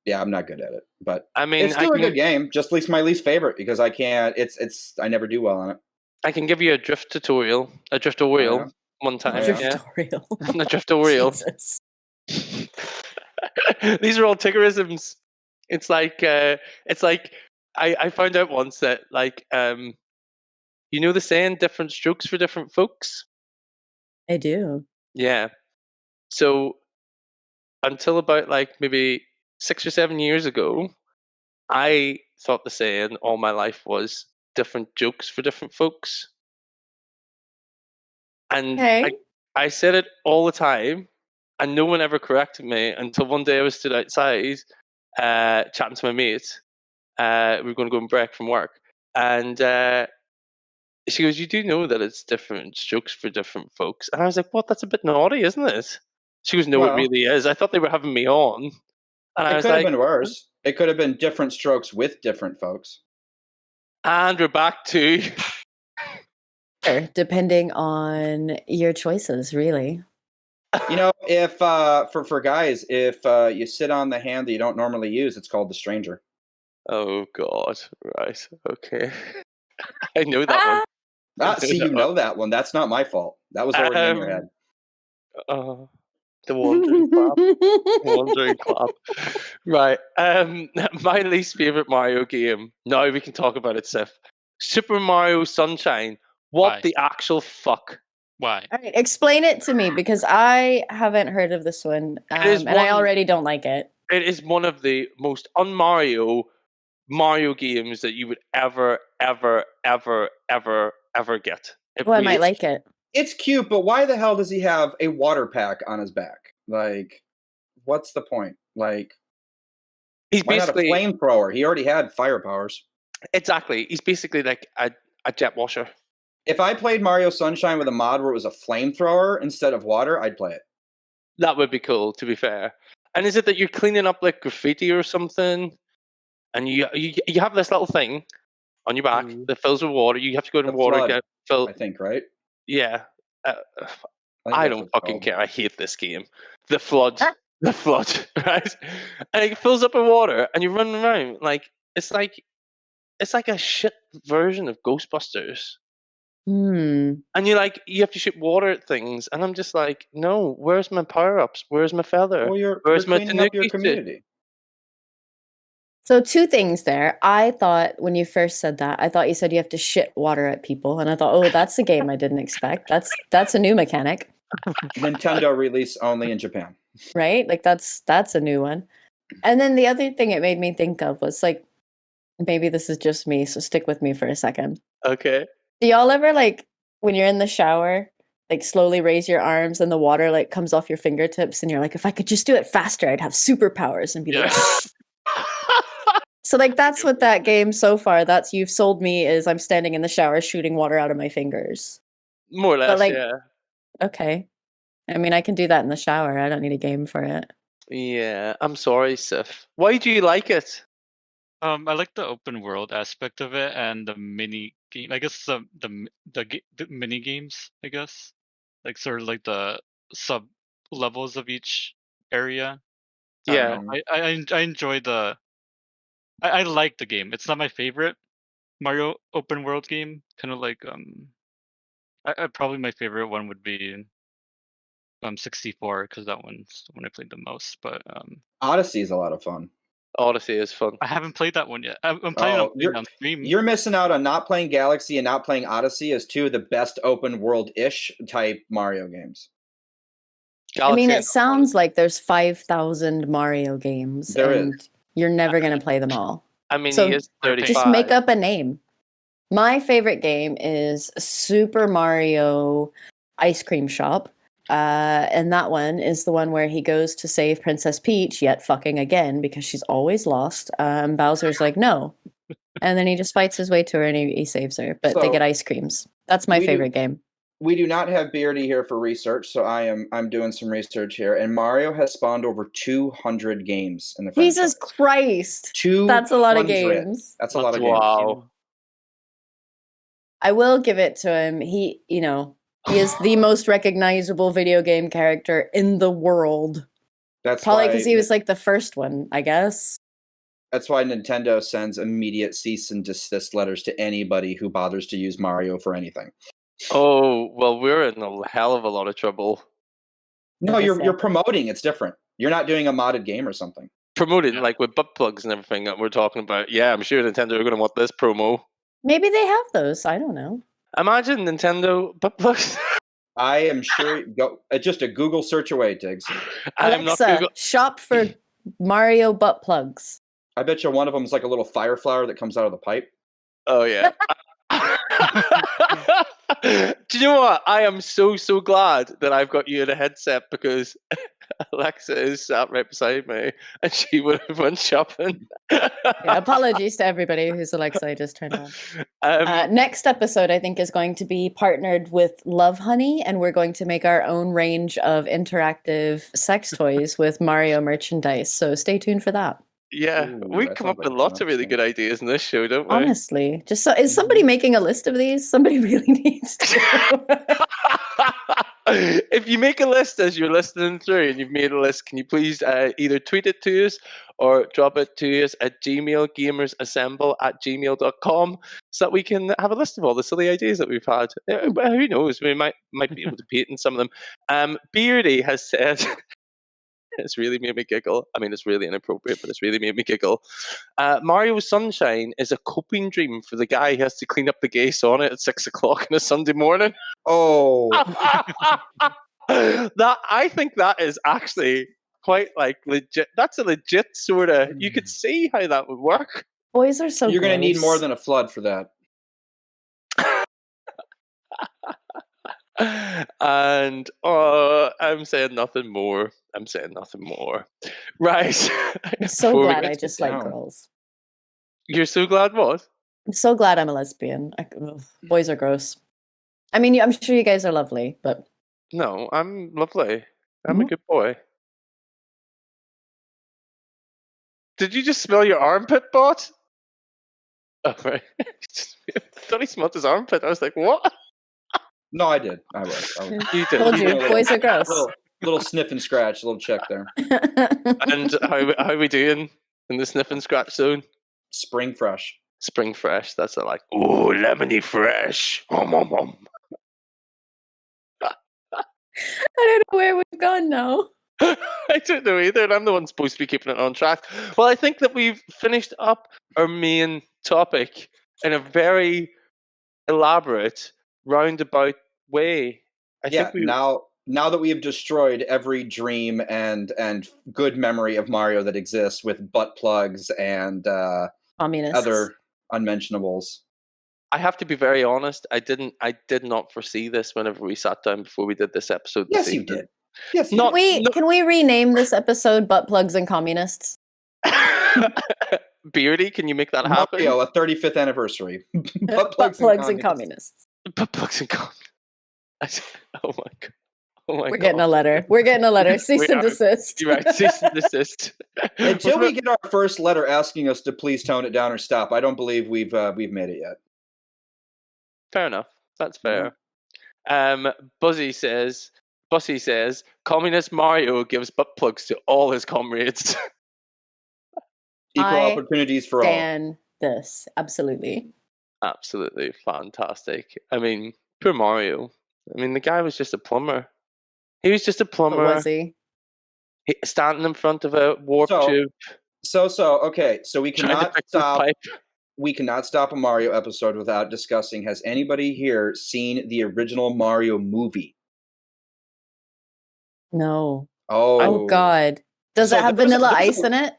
Yeah, I'm not good at it, but I mean, it's still a good game. Just least my least favorite because I can't. It's I never do well on it. I can give you a drift tutorial, a driftorial one time. yeah. Yeah, Driftorial. a driftorial. Jesus. These are all tickerisms. It's like I found out once that like you know the saying different strokes for different folks. I do. Yeah. So until about like maybe 6 or 7 years ago, I thought the saying all my life was different jokes for different folks. And Okay. I said it all the time, and no one ever corrected me until one day I was stood outside chatting to my mate. We were going to go and break from work. And she goes, "You do know that it's different strokes for different folks." And I was like, "What? That's a bit naughty, isn't it?" She goes, "No, Well- it really is. I thought they were having me on." And I It was could have like, been worse. It could have been different strokes with different folks. and we're back to Sure, depending on your choices, really. You know, if for guys, if you sit on the hand that you don't normally use, it's called the stranger. Oh God! Right? Okay. I know that one. Ah, see, you know that one. That's not my fault. That was already in your head. The wandering clap. Wandering clap. Right. My least favorite Mario game. Now we can talk about it, Sif. Super Mario Sunshine. What Why? the actual fuck? Why? All right, explain it to me because I haven't heard of this one, is and I one- already don't like it. It is one of the most un-Mario Mario games that you would ever get. It Well, I really might is. like it. It's cute, but why the hell does he have a water pack on his back? Like, what's the point? Like, He's why not a basically flamethrower? He already had fire powers. exactly. He's basically like a jet washer. If I played Mario Sunshine with a mod where it was a flamethrower instead of water, I'd play it. That would be cool, to be fair. And is it that you're cleaning up like graffiti or something, and you have this little thing on your back that fills with water? You have to go in The the water, flood, get fill. I think, right? Yeah. I think I that's don't what it's fucking called. care. I hate this game. The flood, the flood, right? And it fills up with water, and you run around it's like a shit version of Ghostbusters. Hmm. And you have to shoot water at things, and I'm just like, no. Where's my power ups? Where's my feather? Well, you're Where's my cleaning up your Tanuki suit? community. So two things there. I thought when you first said that, I thought you said you have to shit water at people, and I thought, oh, that's a game I didn't expect. That's a new mechanic, Nintendo release only in Japan. right? Like that's a new one. And then the other thing it made me think of was like, maybe this is just me, so stick with me for a second. Okay. Do y'all ever like when you're in the shower, like slowly raise your arms and the water like comes off your fingertips, and you're like, if I could just do it faster, I'd have superpowers and be like. So like that's what that game so far. That's you've sold me is I'm standing in the shower shooting water out of my fingers. More or less, like- yeah. Okay. I mean, I can do that in the shower. I don't need a game for it. Yeah, I'm sorry, Sif. Why do you like it? I like the open world aspect of it and the mini game. I guess the mini games. I guess like sort of like the sub levels of each area. I Yeah. don't know. I enjoy the. I like the game. It's not my favorite Mario open world game. Kind of like I probably my favorite one would be 64 because that one's the one I played the most. But Odyssey is a lot of fun. Odyssey is fun. I haven't played that one yet. I'm planning on playing it on stream. You're missing out on not playing Galaxy and not playing Odyssey as two of the best open world-ish type Mario games. I mean, Galaxy it is sounds like there's 5,000 Mario games, There and you're never gonna play them all. I mean, So he is 35. Just make up a name. My favorite game is Super Mario Ice Cream Shop. And that one is the one where he goes to save Princess Peach yet fucking again because she's always lost. Bowser's like, no. And then he just fights his way to her and he saves her. But they So, get ice creams. That's my we do- favorite game. We do not have Beardy here for research, so I'm doing some research here. And Mario has spawned over 200 games in the franchise. Jesus Christ. 200. That's a lot of games. That's a lot of games. Wow. I will give it to him. He is the most recognizable video game character in the world. That's Probably why because he was like the first one, I guess. That's why Nintendo sends immediate cease and desist letters to anybody who bothers to use Mario for anything. Oh, well, we're in a hell of a lot of trouble. No, Like I you're said. promoting. It's different. You're not doing a modded game or something. Promoted, Yeah. like with butt plugs and everything that we're talking about. Yeah, I'm sure Nintendo are going to want this promo. Maybe they have those. I don't know. Imagine Nintendo butt plugs. I am sure. Go just a Google search away, Tiggs. I'm not Alexa, Google. shop for Mario butt plugs. I bet you one of them is like a little fire flower that comes out of the pipe. Oh yeah. Do you know what? I am so glad that I've got you in a headset because Alexa is sat right beside me and she would have went shopping. Yeah, apologies to everybody whose Alexa I just turned on. Next episode, I think, is going to be partnered with Love Honey, and we're going to make our own range of interactive sex toys with Mario merchandise. So stay tuned for that. Yeah, Ooh, we that come sounds up like with lots fun of really episode. good ideas in this show, don't we? Honestly, just so is somebody making a list of these? Somebody really needs to. If you make a list as you're listening through and you've made a list, can you please either tweet it to us or drop it to us at Gmail, gaymersassemble@gmail.com, so that we can have a list of all the silly ideas that we've had. Well, who knows? We might be able to patent some of them. Beardy has said It's really made me giggle. I mean, it's really inappropriate, but it's really made me giggle. Mario Sunshine is a coping dream for the guy who has to clean up the gay sauna at 6 o'clock on a Sunday morning. Oh, That I think that is actually quite like legit. That's a legit sort of. You could see how that would work. Boys are so you're going to need gross. more than a flood for that. And I'm saying nothing more. I'm saying nothing more. Right. I'm so Before we glad get I to- just like down. girls. You're so glad what? I'm so glad I'm a lesbian. Boys are gross. I mean, I'm sure you guys are lovely, but No, I'm lovely. I'm a Mhm. good boy. Did you just smell your armpit, bot? Oh, right. I thought he smelled his armpit. I was like, what? No, I did. I was. You did. told You you, know, boys are gross. Little sniff and scratch, a little check there. And how we doing in the sniff and scratch zone? Spring fresh. Spring fresh. That's it. Like, ooh, lemony fresh. I don't know where we've gone now. I don't know either, and I'm the one supposed to be keeping it on track. Well, I think that we've finished up our main topic in a very elaborate, roundabout way. I think we now that we have destroyed every dream and good memory of Mario that exists with butt plugs and Communists. other unmentionables. I have to be very honest. I did not foresee this whenever we sat down before we did this episode. Yes, this you evening. did. Yes, you Not- Can we rename this episode "Butt Plugs and Communists"? Beardy, can you make that happen? Mario, a 35th anniversary. Butt Plugs and Communists. Butt plugs and communists. Oh my god. Oh my We're god. getting a letter. We're getting a letter. Cease and are. desist. You're right. Cease and desist. Until we get our first letter asking us to please tone it down or stop, I don't believe we've made it yet. Fair enough. That's fair. Bussy says, Communist Mario gives butt plugs to all his comrades. Equal I opportunities for all. Stand this. Absolutely. Absolutely fantastic. I mean, poor Mario. I mean, the guy was just a plumber. He was just a But plumber. was he? Standing in front of a warp tube. Okay, so we trying to cannot fix his stop. pipe. We cannot stop a Mario episode without discussing. Has anybody here seen the original Mario movie? No. Oh, Oh God. Does So it have there's a- Vanilla there's Ice a- in it?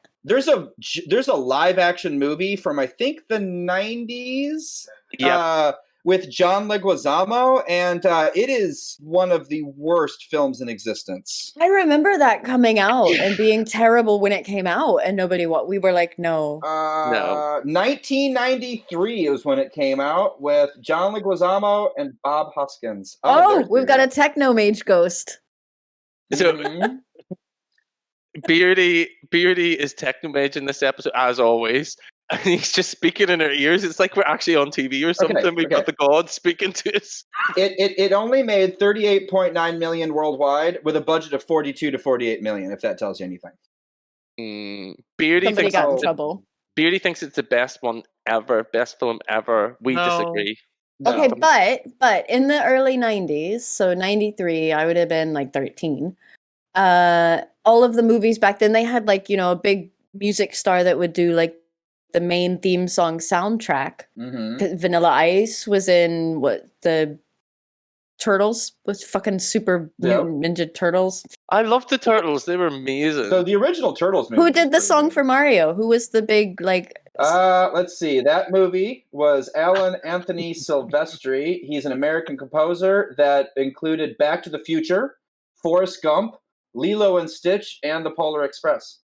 there's a live action movie from I think the 90s. Yep. With John Leguizamo, and it is one of the worst films in existence. I remember that coming out and being terrible when it came out, and we were like, no. No. 1993 is when it came out with John Leguizamo and Bob Hoskins. Oh, there's we've got a techno mage ghost. So Mhm. Beardy is Technomage in this episode, as always. And he's just speaking in our ears. It's like we're actually on TV or something. We've got the gods speaking to us. It only made 38.9 million worldwide with a budget of 42 to 48 million, if that tells you anything. Beardy Somebody thinks got in so. trouble. Beardy thinks it's the best one ever, best film ever. We No. disagree. Okay, No. but in the early 90s, so 93, I would have been like 13. All of the movies back then, they had like, a big music star that would do like the main theme song soundtrack. Mm-hmm. Vanilla Ice was in the Turtles was fucking Super Yep. Mutant Ninja Turtles. I loved the Turtles. They were amazing. So the original Turtles movie. Who did the was song pretty for Mario? Who was the big like? good. Let's see. That movie was Alan Anthony Silvestri. He's an American composer that included Back to the Future, Forrest Gump, Lilo and Stitch, and The Polar Express.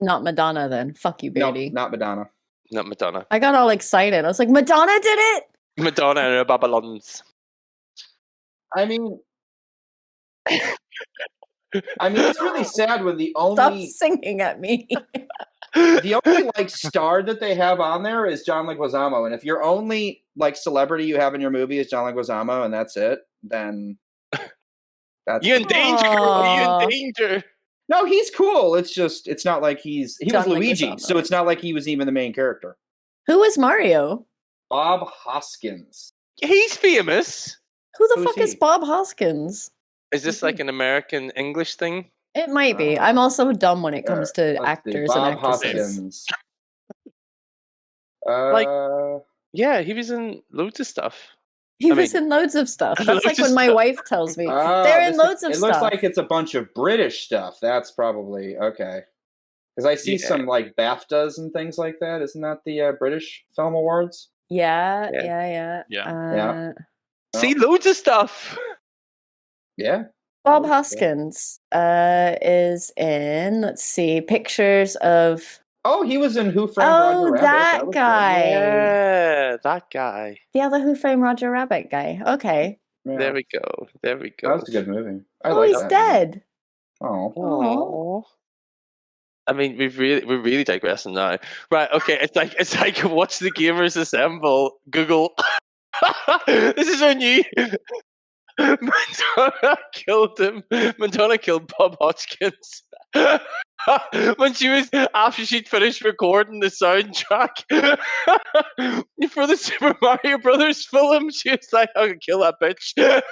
Not Madonna then. Fuck you, No, baby. not Madonna. Not Madonna. I got all excited. I was like, Madonna did it. Madonna and her Babylons. I mean, it's really sad when the Stop only singing at me. like star that they have on there is John Leguizamo, and if your only like celebrity you have in your movie is John Leguizamo, and that's it, then that's You in danger, girl. You Aw. in danger. no. He's cool. It's not like he was John Luigi, Leguizamo. so it's not like he was even the main character. Who was Mario? Bob Hoskins. He's famous. Who the Who's fuck is he? Bob Hoskins? Is this like an American English thing? It might be. I'm also dumb when it comes to Let's see, actors and Bob actresses. Hoskins. Like- Yeah, he was in loads of stuff. He I was mean, in loads of stuff. That's loads like of when my stuff. wife tells me they're in loads of it stuff. looks like it's a bunch of British stuff. That's probably okay. Because I see Yeah. some like BAFTAs and things like that. Isn't that the British Film Awards? Yeah. Yeah. See, loads of stuff. Yeah. Bob Oh, yeah. Hoskins is in, let's see, pictures of. Oh, he was in Who Framed Roger Rabbit. That was guy. Yeah, that guy. Yeah, the Who Framed Roger Rabbit guy. Okay. good. Yeah. There we go. There we go. That was a good movie. I Oh, like he's that dead. Movie. Oh. Aw. I mean, we're really digressing now. Right? Okay. It's like watch the Gamers Assemble. Google. This is our new. Madonna killed him. Madonna killed Bob Hoskins. When she was after she'd finished recording the soundtrack for the Super Mario Brothers film, she was like, "I'm gonna kill that bitch."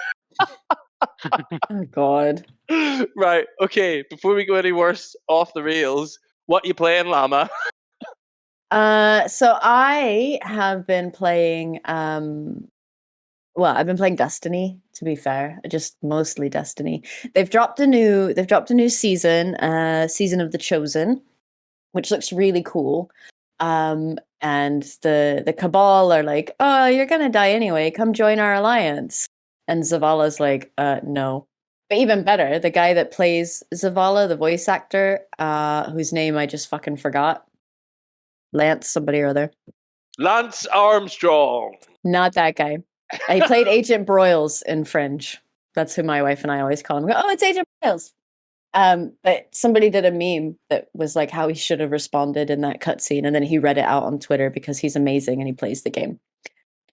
Oh God. Right, okay. Before we go any worse off the rails, what you playing, Llama? So I have been playing well, I've been playing Destiny, to be fair. Just mostly Destiny. They've dropped a new season, Season of the Chosen, which looks really cool. And the Cabal are like, "Oh, you're gonna die anyway. Come join our alliance." And Zavala's like, no. But even better, the guy that plays Zavala, the voice actor, whose name I just fucking forgot. Lance, somebody or other. Lance Armstrong. Not that guy. He played Agent Broyles in Fringe. That's who my wife and I always call him. Oh, it's Agent Broyles. But somebody did a meme that was like how he should have responded in that cutscene, and then he read it out on Twitter because he's amazing and he plays the game.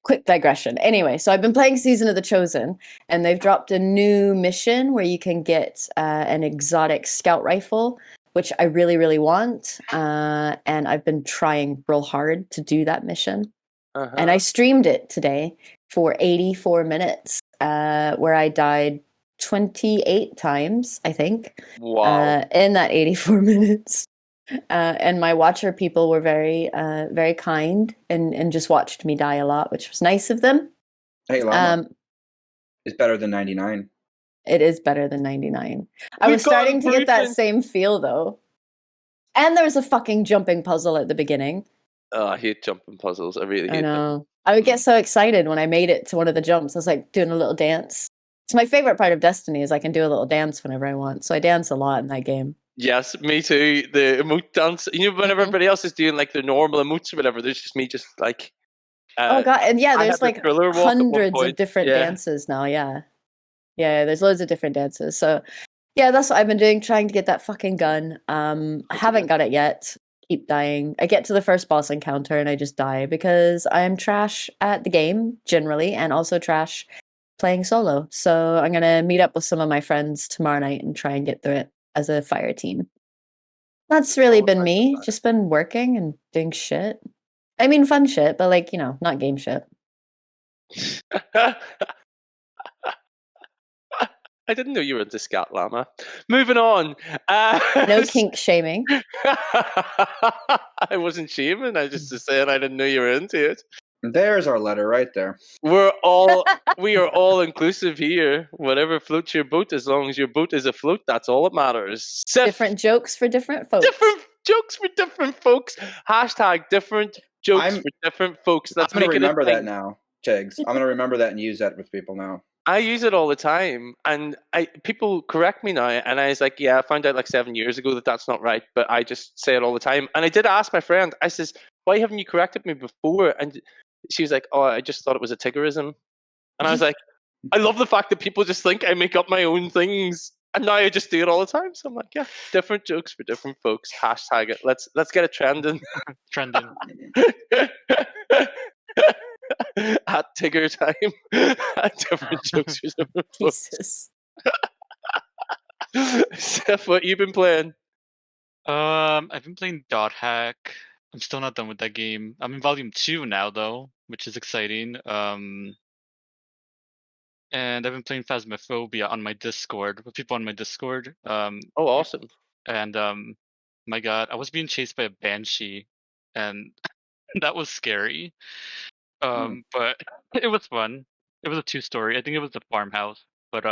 Quick digression. Anyway, so I've been playing Season of the Chosen, and they've dropped a new mission where you can get an exotic scout rifle, which I really, really want. And I've been trying real hard to do that mission. Uh-huh. And I streamed it today for 84 minutes, where I died 28 times, I think, Wow. in that 84 minutes. And my watcher people were very, very kind and just watched me die a lot, which was nice of them. Hey, Llama. It's better than 99. It is better than 99. I We've was got starting to get that improvement. same feel, though. And there was a fucking jumping puzzle at the beginning. Oh, I hate jumping puzzles. I really hate I them. know. I would get so excited when I made it to one of the jumps. I was like doing a little dance. It's my favorite part of Destiny is I can do a little dance whenever I want. So I dance a lot in that game. Yes, me too. The emote dance. You know, whenever Mhm. everybody else is doing like their normal emotes or whatever, there's just me just like. Oh god, and yeah, I had there's the like thriller walk at one hundreds of point. different Yeah. dances now. Yeah, there's loads of different dances. So yeah, that's what I've been doing, trying to get that fucking gun. I haven't got it yet. Keep dying. I get to the first boss encounter and I just die because I'm trash at the game generally, and also trash playing solo. So I'm gonna meet up with some of my friends tomorrow night and try and get through it as a fire team. That's really Oh, been that's me. fun. Just been working and doing shit. I mean, fun shit, but like, not game shit. I didn't know you were into Scat Llama. Moving on. No kink shaming. I wasn't shaming. I just was saying I didn't know you were into it. There's our letter right there. We are all inclusive here. Whatever floats your boat, as long as your boat is afloat, that's all that matters. Different jokes for different folks. Different jokes for different folks. Hashtag different jokes for different folks. Let's I'm going make to it a remember that thing. now, Tiggs. I'm going to remember that and use that with people now. I use it all the time, and people correct me now, and I was like, yeah, I found out like 7 years ago that that's not right, but I just say it all the time. And I did ask my friend, I says, why haven't you corrected me before? And she was like, oh, I just thought it was a Tiggerism. And I was like, I love the fact that people just think I make up my own things, and now I just do it all the time. So I'm like, yeah, different jokes for different folks. Hashtag it. Let's get it trending. Trending. At Tigger time. At different jokes for different folks. Jesus. Steph, what you been playing? I've been playing Dot Hack. I'm still not done with that game. I'm in volume 2 now though, which is exciting. and I've been playing Phasmophobia on my Discord with people on my Discord. Oh, awesome. And my God, I was being chased by a banshee, and that was scary. But it was fun. It was a 2-story. I think it was a farmhouse, but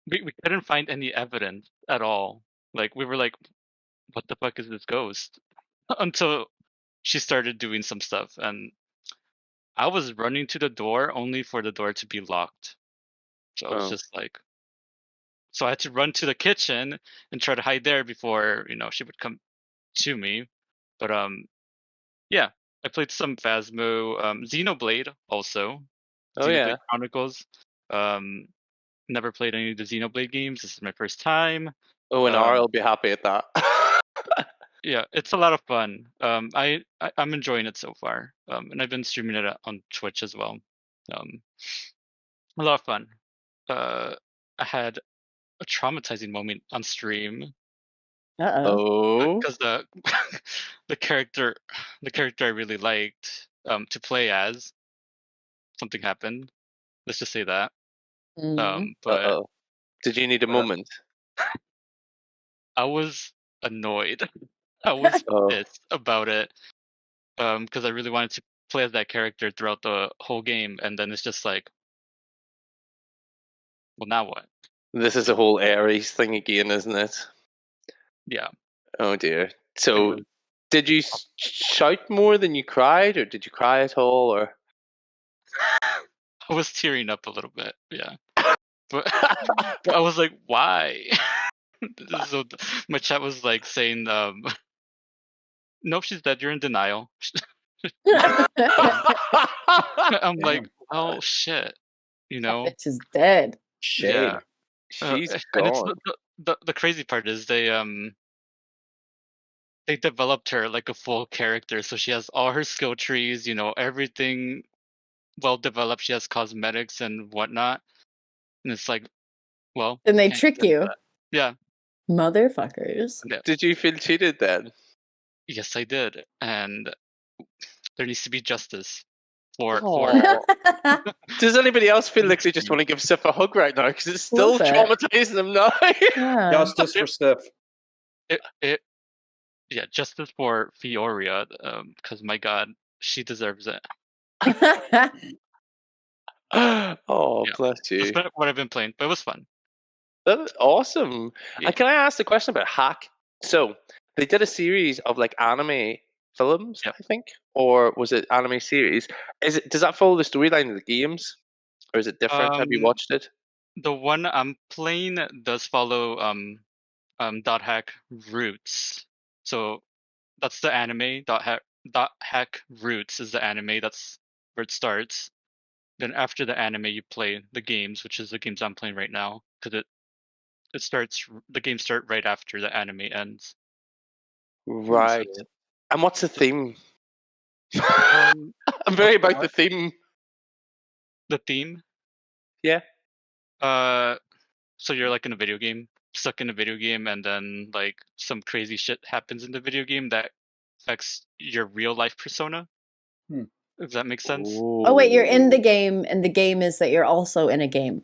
we couldn't find any evidence at all. Like we were like, what the fuck is this ghost? Until she started doing some stuff, and I was running to the door only for the door to be locked. So I was Oh. just like, so I had to run to the kitchen and try to hide there before she would come to me. But yeah, I played some Phasmo, Xenoblade also, Oh, Xenoblade yeah. Chronicles. Never played any of the Xenoblade games. This is my first time. Oh, and Um, I'll be happy at that. Yeah, it's a lot of fun. I'm enjoying it so far. And I've been streaming it on Twitch as well. A lot of fun. I had a traumatizing moment on stream Uh-oh. Oh. because the character I really liked to play as, something happened. Let's just say that. Mhm. But Uh-oh. Did you need a moment? I was annoyed. I was Oh. pissed about it because I really wanted to play as that character throughout the whole game, and then it's just like, well, now what? This is a whole Aries thing again, isn't it? Yeah. Oh, dear. It So, was- did you shout more than you cried, or did you cry at all, or? I was tearing up a little bit, yeah. But I was like, why? So my chat was like saying, nope, she's dead. You're in denial. I'm like, Damn. oh shit, you That know? bitch is dead. Shade. Yeah. She's And it's gone. the crazy part is they developed her like a full character, so she has all her skill trees, everything well developed. She has cosmetics and whatnot, and it's like, well, And you they can't trick get into you. that. Yeah, Motherfuckers. yeah, Did you feel cheated then? yes, I did, and there needs to be justice for Oh. Does anybody else feel like they just extreme. want to give Sif a hug right now? Because it's Little still bit. traumatizing them now. Yeah. Justice for Sif. Yeah, justice for Fioria, because my God, she deserves it. Oh, Yeah, bless that's you. what I've been playing, but it was fun. That's awesome. Yeah. And can I ask the question about Hack? So they did a series of like anime films, Yep. I think, or was it anime series? Does that follow the storyline of the games, or is it different? Have you watched it? The one I'm playing does follow dot hack roots, so that's the anime. Dot hack roots is the anime. That's where it starts. Then after the anime, you play the games, which is the games I'm playing right now, because it starts. The games start right after the anime ends. Right. So, And what's the theme? um, I'm very what's about the theme. the theme? Yeah. So you're like in a video game, stuck in a video game, and then like some crazy shit happens in the video game that affects your real life persona. Hmm. If that makes sense. Oh wait, you're in the game, and the game is that you're also in a game.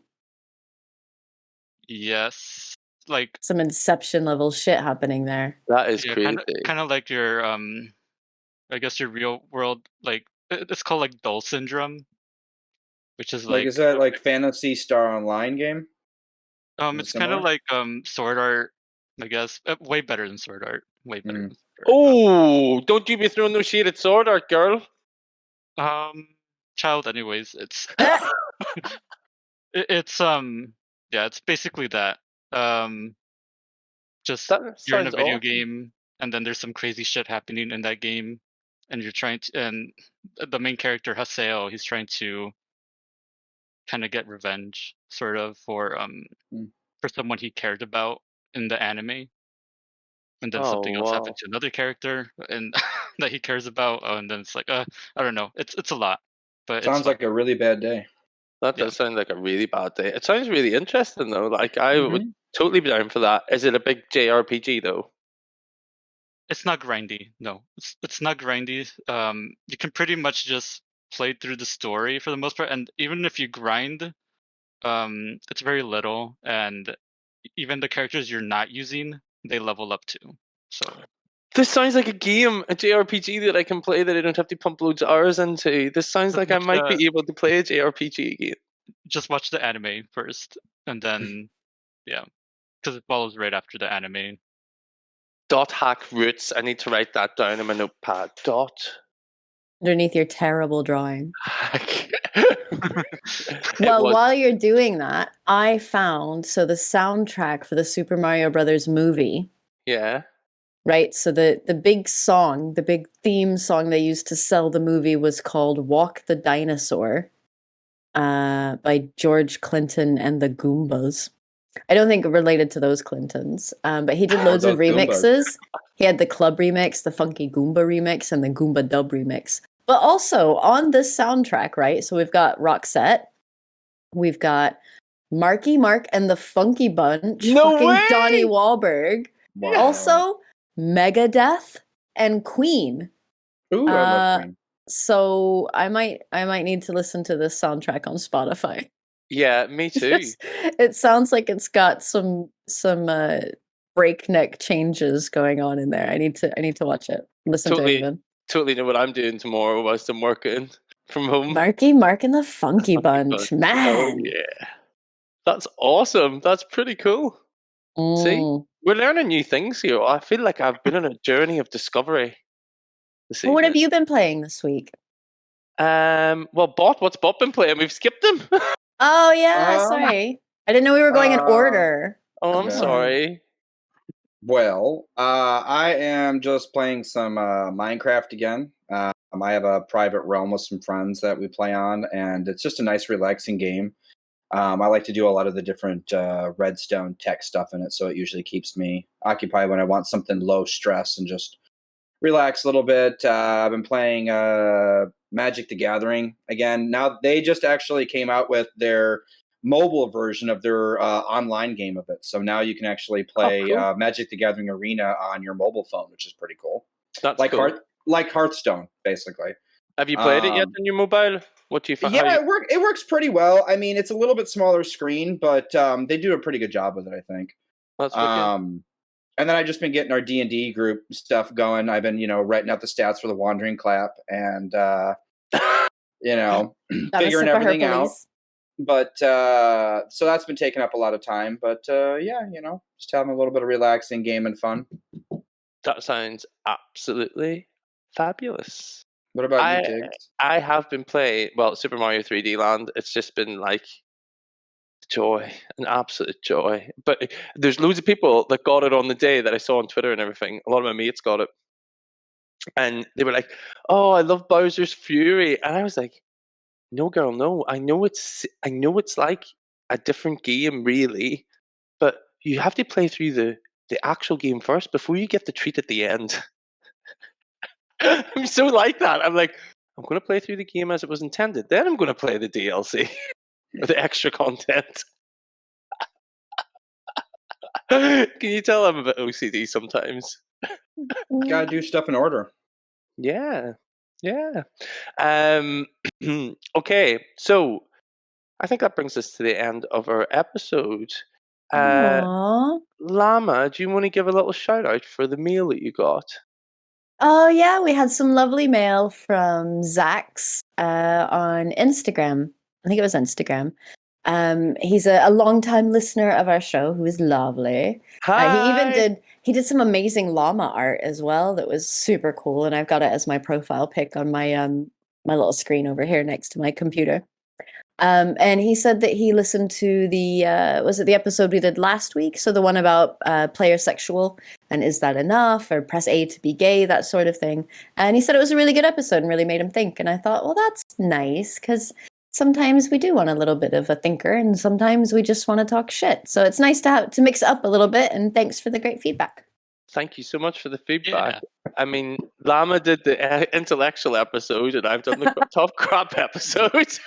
Yes. Like Some Inception level shit happening there. That is yeah, crazy. kind of like your I guess your real world, like it's called like Dull syndrome, which is Like, like is that like Phantasy Star Online game? Is it it's kind of similar? like Sword Art, I guess. Way better than Sword Art. Way better Mm. than Sword Art. Oh, don't you be throwing no shade at Sword Art, girl. Child anyways, it's yeah, it's basically that. Just That you're in a sounds video awesome. game and then there's some crazy shit happening in that game, and you're trying to, and the main character Haseo, he's trying to kind of get revenge sort of Mm. for someone he cared about in the anime, and then Oh, something else happened wow. to another character and that he cares about, and then it's like I don't know, it's a lot, but it's Sounds fun. like a really bad day. That Yeah. does sound like a really bad day. It sounds really interesting, though. Like, I would Mhm. totally be down for that. Is it a big JRPG, though? It's not grindy. No, it's not grindy. You can pretty much just played through the story for the most part, and even if you grind, it's very little, and even the characters you're not using, they level up too. So This sounds like a game, a JRPG that I can play that I don't have to pump loads of hours into. This sounds like I might be able to play a JRPG again. just watch the anime first, and then because it follows right after the anime. Dot hack roots. I need to write that down in my notepad. Dot Underneath your terrible drawing. hack. Well, while you're doing that, I found the soundtrack for the Super Mario Brothers movie. Yeah. Right. So the big song, the big theme song they used to sell the movie was called "Walk the Dinosaur" by George Clinton and the Goombas. I don't think related to those Clintons, but he did loads of remixes. He had the club remix, the Funky Goomba remix, and the Goomba Dub remix. But also on this soundtrack, right? So we've got Roxette, we've got Marky Mark and the Funky Bunch, Donnie Wahlberg, also Megadeth and Queen. Ooh, I love Queen. So I might need to listen to this soundtrack on Spotify. Yeah, me too. It sounds like it's got some breakneck changes going on in there. I need to watch it. Listen to it even. Totally know what I'm doing tomorrow whilst I'm working from home. Marky Mark and the Funky Bunch, man. Oh yeah, that's awesome. That's pretty cool. See, we're learning new things here. I feel like I've been on a journey of discovery. What have you been playing this week? Well, what's Bot been playing? We've skipped him. Oh yeah, sorry. I didn't know we were going in order. Oh, I'm sorry. Well, I am just playing some Minecraft again. I have a private realm with some friends that we play on, and it's just a nice, relaxing game. I like to do a lot of the different redstone tech stuff in it, so it usually keeps me occupied when I want something low stress and just relax a little bit. I've been playing Magic the Gathering again. Now, they just actually came out with their mobile version of their online game of it. So now you can actually play Magic the Gathering Arena on your mobile phone, which is pretty cool. That's like cool. Like Hearthstone, basically. Have you played it yet on your mobile? What do you find? Yeah, it works pretty well. I mean, it's a little bit smaller screen, but they do a pretty good job with it, I think. That's wicked. And then I've just been getting our D&D group stuff going. I've been, writing out the stats for the Wandering Clap and, figuring everything out. But so that's been taking up a lot of time. But just having a little bit of relaxing game and fun. That sounds absolutely fabulous. What about you, Tiggs? I have been playing, Super Mario 3D Land. It's just been like joy, an absolute joy. But there's loads of people that got it on the day that I saw on Twitter and everything. A lot of my mates got it. And they were like, "Oh, I love Bowser's Fury." And I was like, "No, girl, no. I know it's like a different game, really, but you have to play through the actual game first before you get the treat at the end." I'm so like that. I'm like, I'm going to play through the game as it was intended. Then I'm going to play the DLC or the extra content. Can you tell I'm a bit OCD sometimes? Gotta do stuff in order. Yeah. Okay, so I think that brings us to the end of our episode. Llama, do you want to give a little shout out for the mail that you got? Oh yeah, we had some lovely mail from Zax on Instagram. I think it was Instagram. He's a long-time listener of our show who is lovely. Hi. He did some amazing llama art as well that was super cool, and I've got it as my profile pic on my my little screen over here next to my computer. And he said that he listened to the was it the episode we did last week? So the one about player sexual and is that enough, or press A to be gay, that sort of thing. And he said it was a really good episode and really made him think. And I thought, well, that's nice, because sometimes we do want a little bit of a thinker, and sometimes we just want to talk shit. So it's nice to mix it up a little bit. And thanks for the great feedback. Thank you so much for the feedback. Yeah. I mean, Llama did the intellectual episode, and I've done the tough crap episode.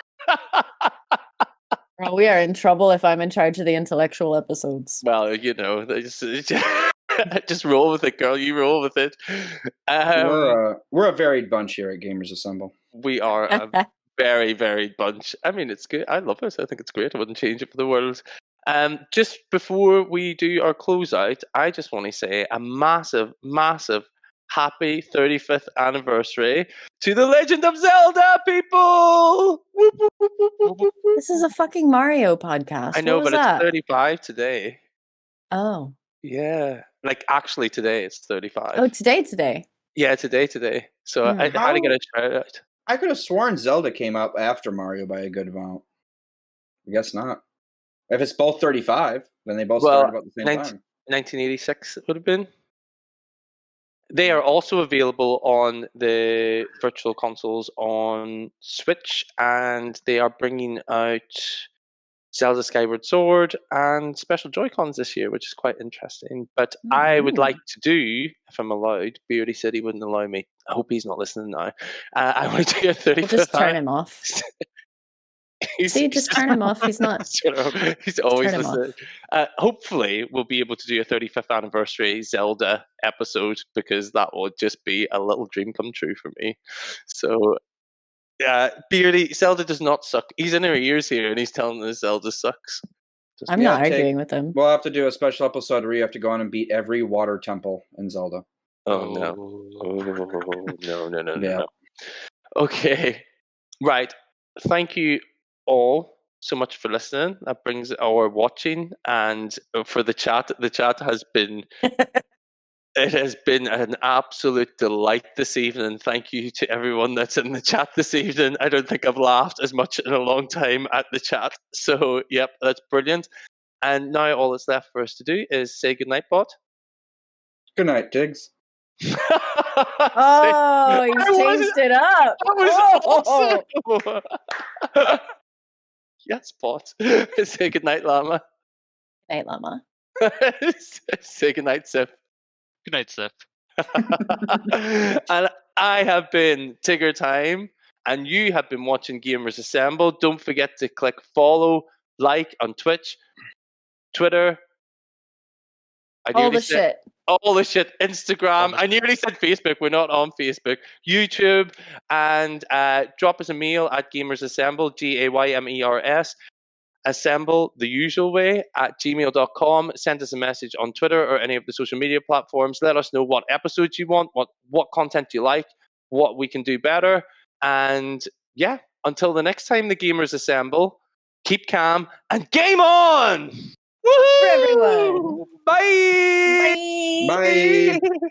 Well, we are in trouble if I'm in charge of the intellectual episodes. Well, they just roll with it, girl. You roll with it. We're a varied bunch here at Gaymers Assemble. We are a very varied bunch. I mean, it's good. I love it. I think it's great. I wouldn't change it for the world. Just before we do our closeout, I just want to say a massive, massive happy 35th anniversary to the Legend of Zelda, people! Whoop, whoop, whoop, whoop, whoop, whoop, whoop. This is a fucking Mario podcast. I know, What was but that? it's 35 today. Oh. Yeah, like actually today it's 35. Oh, today. Yeah, today. So I had to get a shout out. I could have sworn Zelda came out after Mario by a good amount. I guess not. If it's both 35, then they both started about the same time. 1986 it would have been. They are also available on the virtual consoles on Switch, and they are bringing out Zelda Skyward Sword and special Joy-Cons this year, which is quite interesting. But I would like to do, if I'm allowed, Beardy said he wouldn't allow me. I hope he's not listening now. I want to do a 35th. We'll just turn him off. See, just turn him off. He's not. He's always turn him listening. Hopefully, we'll be able to do a 35th anniversary Zelda episode, because that will just be a little dream come true for me. So, Beardy, Zelda does not suck. He's in our ears here, and he's telling us Zelda sucks. I'm not arguing with him. We'll have to do a special episode where you have to go on and beat every water temple in Zelda. Oh no! No! Okay, right. Thank you all so much for listening. That brings our watching, and for the chat. The chat has been it has been an absolute delight this evening. Thank you to everyone that's in the chat this evening. I don't think I've laughed as much in a long time at the chat. So yep, that's brilliant. And now all that's left for us to do is say goodnight, bot. Good night, Diggs. Oh, he's changed it up. That was awesome. Yes, bot. Say goodnight, Llama. Good night, Llama. Say goodnight, Sif. Good night, Seth. And I have been Tigger Time, and you have been watching Gamers Assemble. Don't forget to click follow, like on Twitch, Twitter. All the shit. All the shit. Instagram. I nearly said Facebook. We're not on Facebook. YouTube. And drop us a mail at Gamers Assemble, GAYMERS. Assemble the usual way at gmail.com. Send us a message on Twitter or any of the social media platforms. Let us know what episodes you want, what content you like, what we can do better. And yeah, until the next time the Gamers Assemble, keep calm and game on! Woohoo! For everyone. Bye! Bye. Bye.